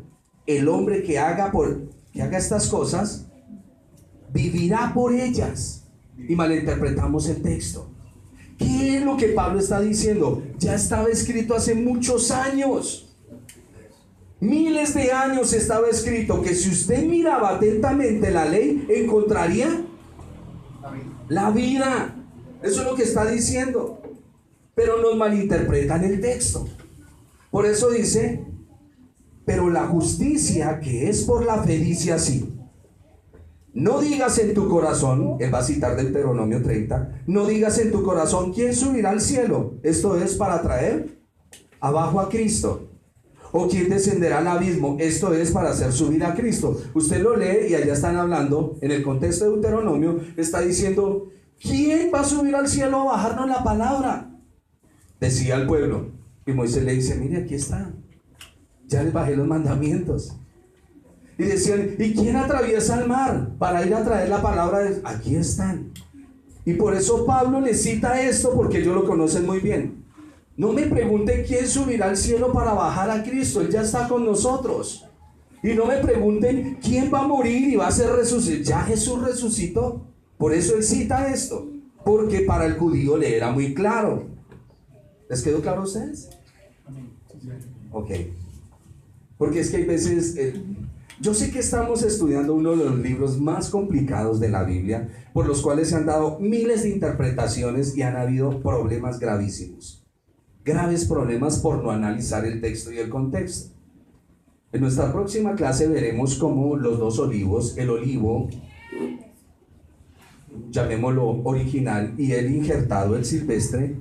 el hombre que haga estas cosas, vivirá por ellas. Y malinterpretamos el texto. ¿Qué es lo que Pablo está diciendo? Ya estaba escrito hace muchos años. Miles de años estaba escrito que si usted miraba atentamente la ley, encontraría la vida. Eso es lo que está diciendo. Pero nos malinterpretan el texto. Por eso dice, pero la justicia que es por la fe dice así. No digas en tu corazón, él va a citar del Deuteronomio 30, no digas en tu corazón, ¿quién subirá al cielo? Esto es para traer abajo a Cristo. ¿O quién descenderá al abismo? Esto es para hacer subir a Cristo. Usted lo lee y allá están hablando, en el contexto de Deuteronomio, está diciendo, ¿quién va a subir al cielo a bajarnos la palabra? Decía el pueblo. Y Moisés le dice, mire, aquí está. Ya les bajé los mandamientos. Y decían, ¿y quién atraviesa el mar para ir a traer la palabra? Aquí están. Y por eso Pablo le cita esto, porque ellos lo conocen muy bien. No me pregunten quién subirá al cielo para bajar a Cristo. Él ya está con nosotros. Y no me pregunten quién va a morir y va a ser resucitado. Ya Jesús resucitó. Por eso él cita esto. Porque para el judío le era muy claro. ¿Les quedó claro a ustedes? Ok. Porque es que hay veces... yo sé que estamos estudiando uno de los libros más complicados de la Biblia, por los cuales se han dado miles de interpretaciones y han habido problemas gravísimos. Graves problemas por no analizar el texto y el contexto. En nuestra próxima clase veremos cómo los dos olivos, el olivo, llamémoslo original, y el injertado, el silvestre,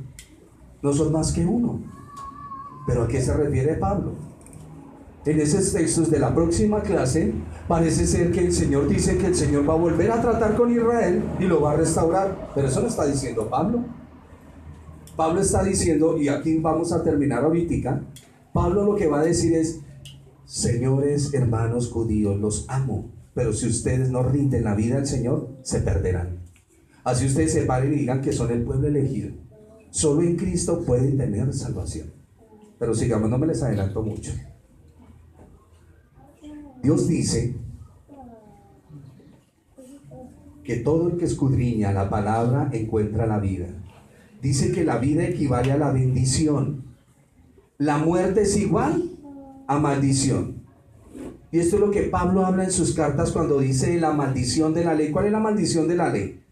no son más que uno. ¿Pero a qué se refiere Pablo? En esos textos de la próxima clase parece ser que el Señor dice que el Señor va a volver a tratar con Israel y lo va a restaurar, pero eso no está diciendo Pablo. Pablo está diciendo, y aquí vamos a terminar ahorita, Pablo lo que va a decir es, señores hermanos judíos, los amo, pero si ustedes no rinden la vida al Señor, se perderán. Así ustedes se paren y digan que son el pueblo elegido. Solo en Cristo pueden tener salvación. Pero sigamos, no me les adelanto mucho. Dios dice que todo el que escudriña la palabra encuentra la vida. Dice que la vida equivale a la bendición. La muerte es igual a maldición. Y esto es lo que Pablo habla en sus cartas cuando dice la maldición de la ley. ¿Cuál es la maldición de la ley?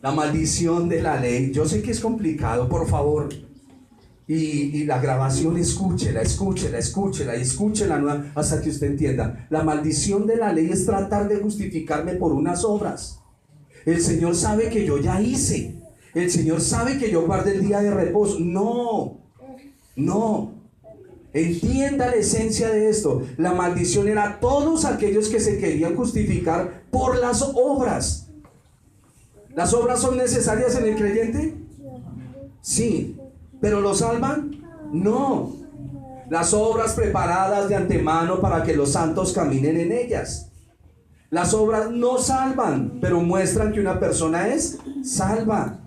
La maldición de la ley. Yo sé que es complicado, por favor. Y la grabación, escúchela hasta que usted entienda. La maldición de la ley es tratar de justificarme por unas obras. El Señor sabe que yo ya hice. El Señor sabe que yo guardé el día de reposo. No. Entienda la esencia de esto. La maldición era todos aquellos que se querían justificar por las obras. ¿Las obras son necesarias en el creyente? Sí. ¿Pero lo salvan? No. Las obras preparadas de antemano para que los santos caminen en ellas. Las obras no salvan, pero muestran que una persona es salva.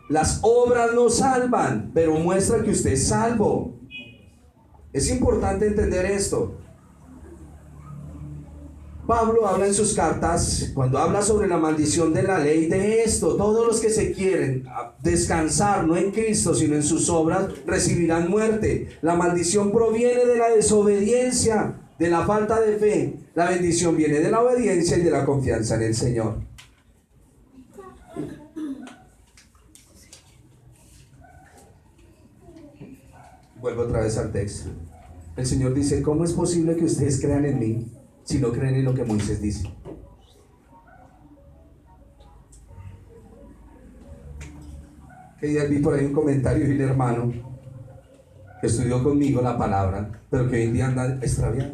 Las obras no salvan, pero muestran que usted es salvo. Es importante entender esto. Pablo habla en sus cartas, cuando habla sobre la maldición de la ley, de esto: todos los que se quieren descansar no en Cristo sino en sus obras recibirán muerte. La maldición proviene de la desobediencia, de la falta de fe. La bendición viene de la obediencia y de la confianza en el Señor. Vuelvo otra vez al texto. El Señor dice: ¿cómo es posible que ustedes crean en mí si no creen en lo que Moisés dice? Que día vi por ahí un comentario de un hermano que estudió conmigo la palabra, pero que hoy en día anda extraviado,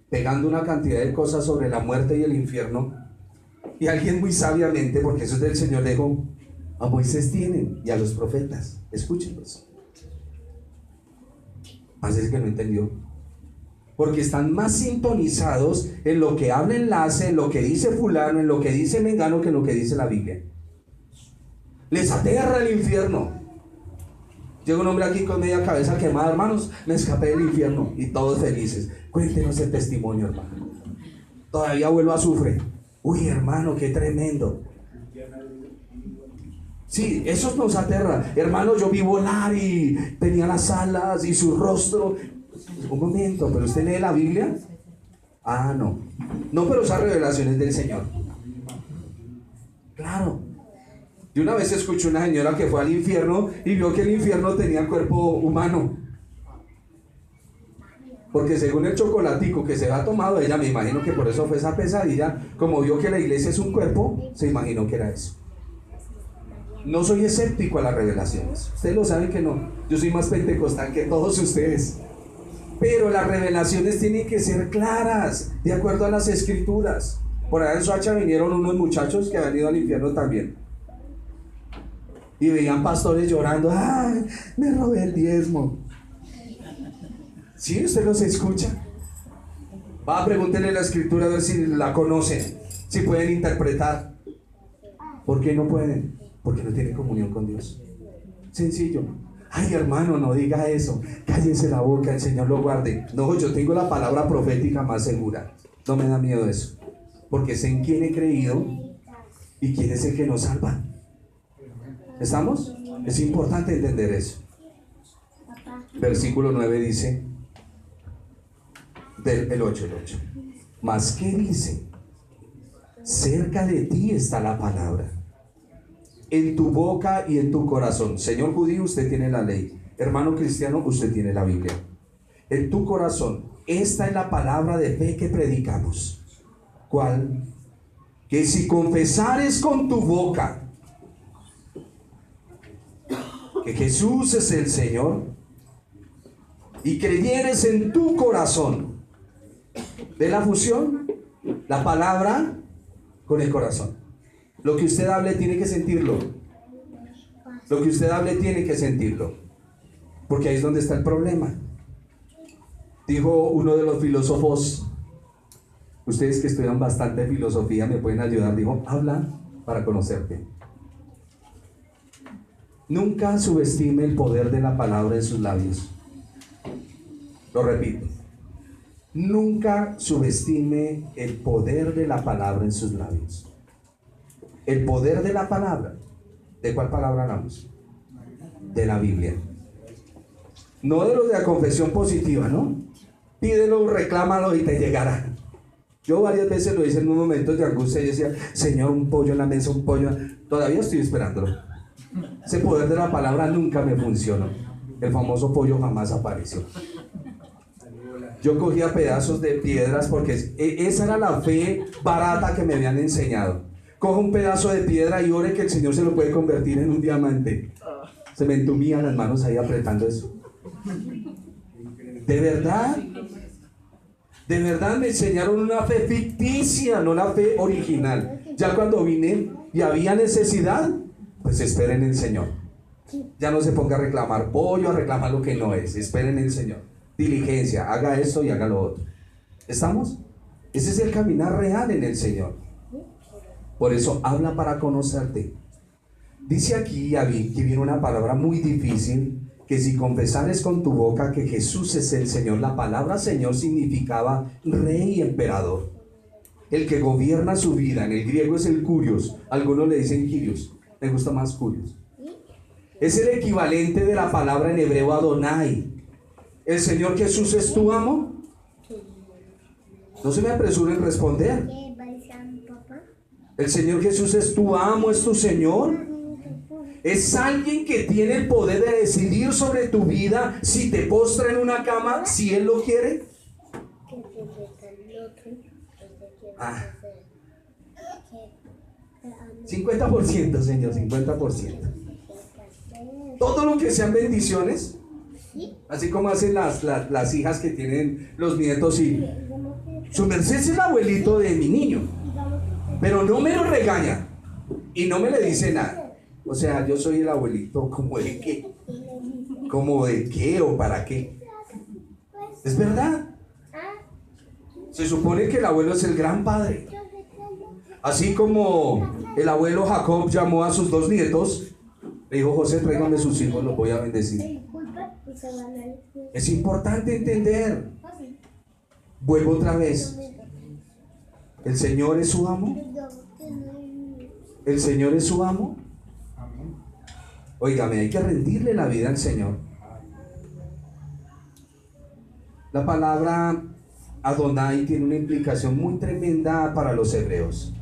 pegando una cantidad de cosas sobre la muerte y el infierno, y alguien muy sabiamente, porque eso es del Señor, dijo: a Moisés tienen y a los profetas, escúchenlos. Así es que no entendió, porque están más sintonizados en lo que habla Enlace, en lo que dice fulano, en lo que dice Mengano, que en lo que dice la Biblia. Les aterra el infierno. Llega un hombre aquí con media cabeza quemada: hermanos, me escapé del infierno, y todos felices. Cuéntenos el testimonio, hermano. Todavía vuelvo a azufre. Uy, hermano, qué tremendo. Sí, eso nos aterra. Hermano, yo vi volar y tenía las alas y su rostro. Un momento, ¿pero usted lee la Biblia? Ah, no. No, pero esas revelaciones del Señor. Claro. Yo una vez escuché una señora que fue al infierno y vio que el infierno tenía cuerpo humano. Porque según el chocolatico que se ha tomado, ella, me imagino que por eso fue esa pesadilla, como vio que la iglesia es un cuerpo, se imaginó que era eso. No soy escéptico a las revelaciones. Ustedes lo saben que no. Yo soy más pentecostal que todos ustedes. Pero las revelaciones tienen que ser claras, de acuerdo a las escrituras. Por allá en Soacha vinieron unos muchachos que habían ido al infierno también. Y veían pastores llorando: ¡ay, me robé el diezmo! ¿Sí? ¿Usted los escucha? Va, pregúntenle la escritura a ver si la conocen, si pueden interpretar. ¿Por qué no pueden? Porque no tienen comunión con Dios. Sencillo. Ay, hermano, no diga eso. Cállese la boca, el Señor lo guarde. No, yo tengo la palabra profética más segura. No me da miedo eso. Porque sé en quién he creído y quién es el que nos salva. ¿Estamos? Es importante entender eso. Versículo 9 dice, el 8. Mas ¿qué dice? Cerca de ti está la palabra, en tu boca y en tu corazón. Señor judío, usted tiene la ley. Hermano cristiano, usted tiene la Biblia. En tu corazón. Esta es la palabra de fe que predicamos. ¿Cuál? Que si confesares con tu boca que Jesús es el Señor y creyeres en tu corazón. ¿Ve la fusión? La palabra con el corazón. Lo que usted hable tiene que sentirlo. Lo que usted hable tiene que sentirlo. Porque ahí es donde está el problema. Dijo uno de los filósofos, ustedes que estudian bastante filosofía me pueden ayudar, dijo: habla para conocerte. Nunca subestime el poder de la palabra en sus labios. Lo repito. Nunca subestime el poder de la palabra en sus labios. El poder de la palabra. ¿De cuál palabra hablamos? De la Biblia. No de los de la confesión positiva, ¿no? Pídelo, reclámalo y te llegará. Yo varias veces lo hice en unos momentos de angustia y decía: Señor, un pollo en la mesa, un pollo. Todavía estoy esperándolo. Ese poder de la palabra nunca me funcionó. El famoso pollo jamás apareció. Yo cogía pedazos de piedras porque esa era la fe barata que me habían enseñado. Coja un pedazo de piedra y ore que el Señor se lo puede convertir en un diamante. Se me entumían las manos ahí apretando eso. De verdad me enseñaron una fe ficticia, no la fe original. Ya cuando vine y había necesidad, pues esperen en el Señor. Ya no se ponga a reclamar pollo, a reclamar lo que no es. Esperen en el Señor. Diligencia, haga esto y haga lo otro. ¿Estamos? Ese es el caminar real en el Señor. Por eso habla para conocerte. Dice aquí que viene una palabra muy difícil, que si confesares con tu boca que Jesús es el Señor. La palabra Señor significaba rey y emperador, el que gobierna su vida. En el griego es el kurios, algunos le dicen kyrios, me gusta más kurios. Es el equivalente de la palabra en hebreo Adonai. ¿El Señor Jesús es tu amo? No se me apresuren en responder. ¿El Señor Jesús es tu amo, es tu Señor? Es alguien que tiene el poder de decidir sobre tu vida si te postra en una cama, si Él lo quiere. 50%, Señor, 50%. Todo lo que sean bendiciones, así como hacen las hijas que tienen los nietos y su merced es el abuelito de mi niño, pero no me lo regaña y no me le dice nada. O sea, yo soy el abuelito, ¿como de qué? ¿Como de qué o para qué? Es verdad. Se supone que el abuelo es el gran padre. Así como el abuelo Jacob llamó a sus 2 nietos, le dijo: José, tráigame sus hijos, los voy a bendecir. Es importante entender. Vuelvo otra vez. ¿El Señor es su amo? ¿El Señor es su amo? Óigame, hay que rendirle la vida al Señor. La palabra Adonai tiene una implicación muy tremenda para los hebreos.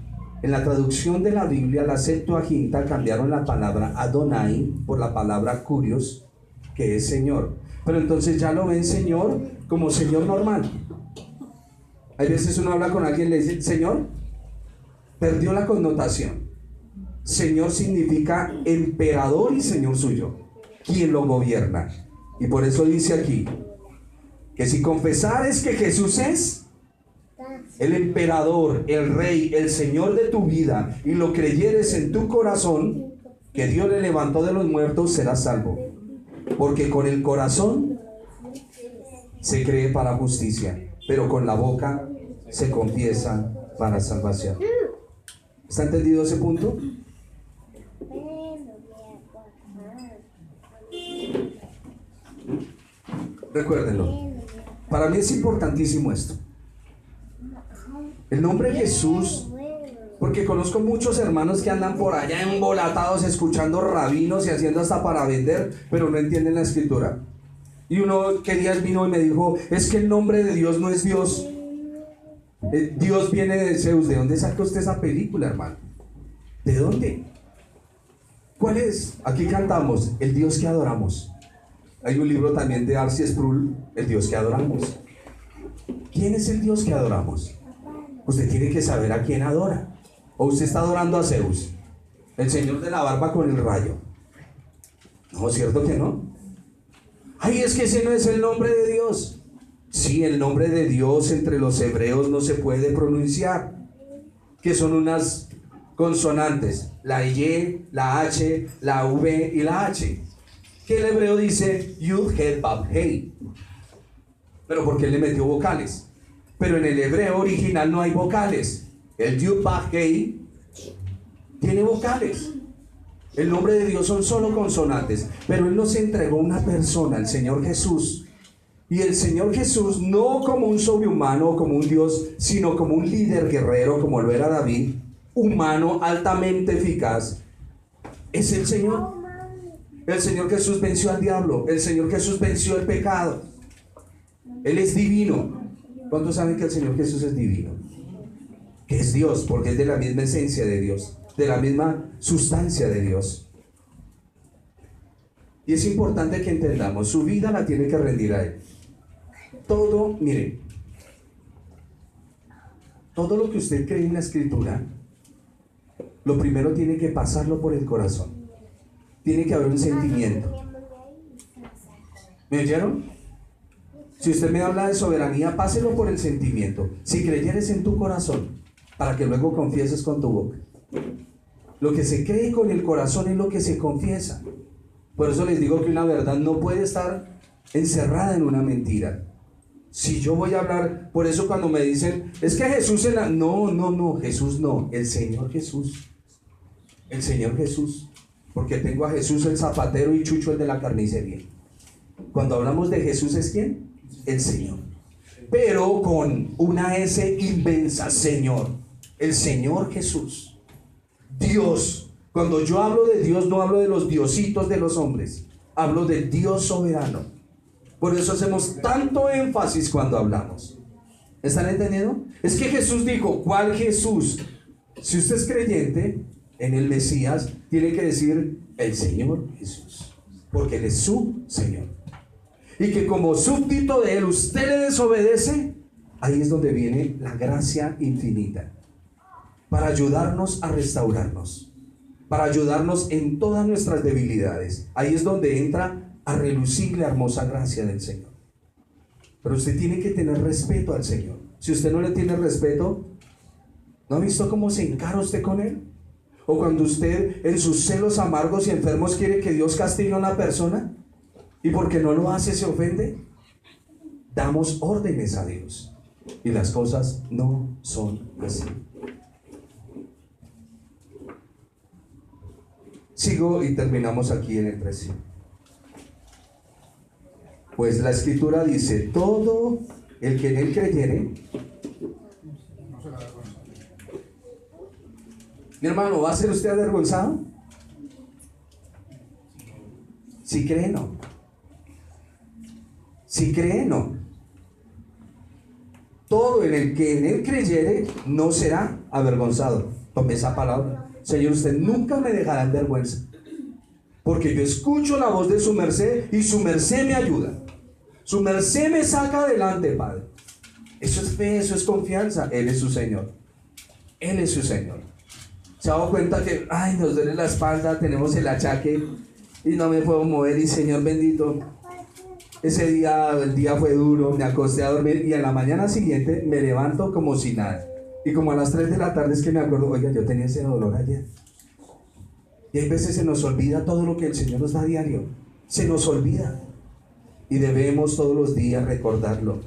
En la traducción de la Biblia, la Septuaginta, cambiaron la palabra Adonai por la palabra Kurios, que es Señor. Pero entonces ya lo ven Señor como Señor normal. Hay veces uno habla con alguien y le dice Señor, perdió la connotación. Señor significa emperador y Señor suyo, quien lo gobierna. Y por eso dice aquí que si confesares que Jesús es el emperador, el rey, el Señor de tu vida, y lo creyeres en tu corazón, que Dios le levantó de los muertos, serás salvo. Porque con el corazón se cree para justicia, pero con la boca se confiesa para salvación. ¿Está entendido ese punto? Recuérdenlo. Para mí es importantísimo esto. El nombre Jesús, porque conozco muchos hermanos que andan por allá embolatados escuchando rabinos y haciendo hasta para vender, pero no entienden la escritura. Y uno que días vino y me dijo: es que el nombre de Dios no es Dios. Dios viene de Zeus. ¿De dónde saca usted esa película, hermano? ¿De dónde? ¿Cuál es? Aquí cantamos el Dios que adoramos. Hay un libro también de R.C. Sproul, el Dios que adoramos. ¿Quién es el Dios que adoramos? Usted tiene que saber a quién adora. O usted está adorando a Zeus, el señor de la barba con el rayo. No, ¿cierto que no? Ay, es que ese no es el nombre de Dios. Sí, el nombre de Dios entre los hebreos no se puede pronunciar, que son unas consonantes, la Y, la H, la V y la H, que el hebreo dice Yud, Het, Vav, Hei, pero porque él le metió vocales. Pero en el hebreo original no hay vocales. El Yud, Vav, Hei tiene vocales. El nombre de Dios son solo consonantes, pero Él nos entregó una persona, el Señor Jesús. Y el Señor Jesús, no como un sobrehumano o como un Dios, sino como un líder guerrero, como lo era David, humano, altamente eficaz, es el Señor. El Señor Jesús venció al diablo. El Señor Jesús venció el pecado. Él es divino. ¿Cuántos saben que el Señor Jesús es divino? Que es Dios, porque es de la misma esencia de Dios, de la misma sustancia de Dios. Y es importante que entendamos, su vida la tiene que rendir a Él. Todo, miren, todo lo que usted cree en la Escritura, lo primero tiene que pasarlo por el corazón. Tiene que haber un sentimiento. ¿Me oyeron? Si usted me habla de soberanía, páselo por el sentimiento. Si creyeres en tu corazón, para que luego confieses con tu boca. Lo que se cree con el corazón es lo que se confiesa. Por eso les digo que una verdad no puede estar encerrada en una mentira. Si yo voy a hablar, por eso cuando me dicen, es que Jesús es la... No, Jesús no, el Señor Jesús. El Señor Jesús. Porque tengo a Jesús el zapatero y Chucho el de la carnicería. Cuando hablamos de Jesús, ¿es quién? El Señor. Pero con una S inmensa, Señor. El Señor Jesús. Dios. Cuando yo hablo de Dios, no hablo de los diositos de los hombres. Hablo del Dios soberano. Por eso hacemos tanto énfasis cuando hablamos. ¿Están entendiendo? Es que Jesús dijo, ¿cuál Jesús? Si usted es creyente en el Mesías, tiene que decir el Señor Jesús, porque Él es su Señor. Y que como súbdito de Él usted le desobedece, ahí es donde viene la gracia infinita para ayudarnos a restaurarnos. para ayudarnos en todas nuestras debilidades. Ahí es donde entra a relucir la hermosa gracia del Señor. Pero usted tiene que tener respeto al Señor. Si usted no le tiene respeto, ¿no ha visto cómo se encara usted con Él? O cuando usted en sus celos amargos y enfermos quiere que Dios castigue a una persona y porque no lo hace se ofende. Damos órdenes a Dios y las cosas no son así. Sigo y terminamos aquí en el 13. Pues la Escritura dice: todo el que en Él creyere. Mi hermano, ¿va a ser usted avergonzado? Si cree, no. Si cree, no. Todo el que en Él creyere no será avergonzado. Tome esa palabra. Señor, usted nunca me dejará en vergüenza, porque yo escucho la voz de su merced y su merced me ayuda. Su merced me saca adelante, Padre. Eso es fe, eso es confianza. Él es su Señor. Él es su Señor. Se ha dado cuenta que, ay, nos duele la espalda, tenemos el achaque y no me puedo mover, y Señor bendito, ese día, el día fue duro, me acosté a dormir y a la mañana siguiente me levanto como si nada. Y como a las 3 de la tarde es que me acuerdo, oiga, yo tenía ese dolor ayer. Y hay veces se nos olvida todo lo que el Señor nos da a diario. Se nos olvida. Y debemos todos los días recordarlo.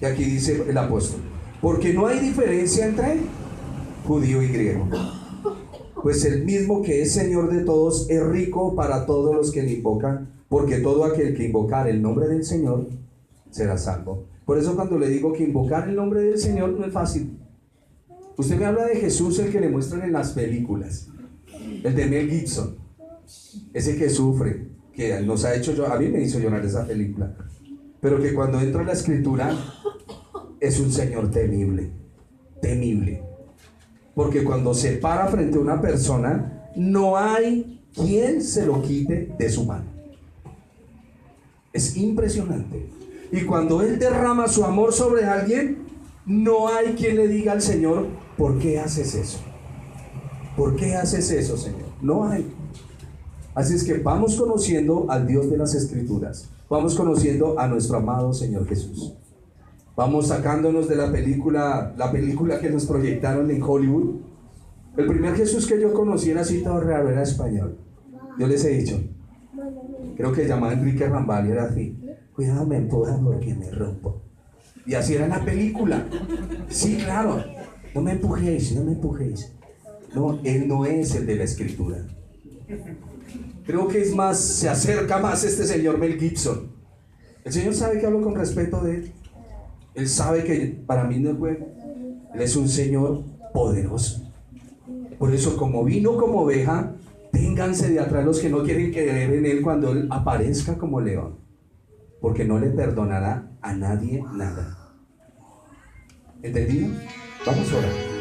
Y aquí dice el apóstol: porque no hay diferencia entre judío y griego, pues el mismo que es Señor de todos es rico para todos los que le invocan, porque todo aquel que invocar el nombre del Señor será salvo. Por eso cuando le digo que invocar el nombre del Señor no es fácil. Usted me habla de Jesús, el que le muestran en las películas, el de Mel Gibson, ese que sufre, que nos ha hecho, a mí me hizo llorar esa película, pero que cuando entra en la Escritura es un Señor temible, temible, porque cuando se para frente a una persona no hay quien se lo quite de su mano. Es impresionante. Y cuando Él derrama su amor sobre alguien, no hay quien le diga al Señor: ¿por qué haces eso? ¿Por qué haces eso, Señor? No hay. Así es que vamos conociendo al Dios de las Escrituras. Vamos conociendo a nuestro amado Señor Jesús. Vamos sacándonos de la película que nos proyectaron en Hollywood. El primer Jesús que yo conocí era así todo raro, era español. Yo les he dicho, creo que se llamaba Enrique Rambal y era así: cuidado, me empujan porque me rompo. Y así era la película. Sí, claro. No me empujéis, no me empujéis. No, Él no es el de la Escritura. Creo que es más, se acerca más este señor Mel Gibson. El Señor sabe que hablo con respeto de Él. Él sabe que para mí no es juego. Él es un Señor poderoso. Por eso, como vino como oveja, ténganse de atrás los que no quieren creer en Él cuando Él aparezca como león, porque no le perdonará a nadie nada. ¿Entendido? Vamos a orar.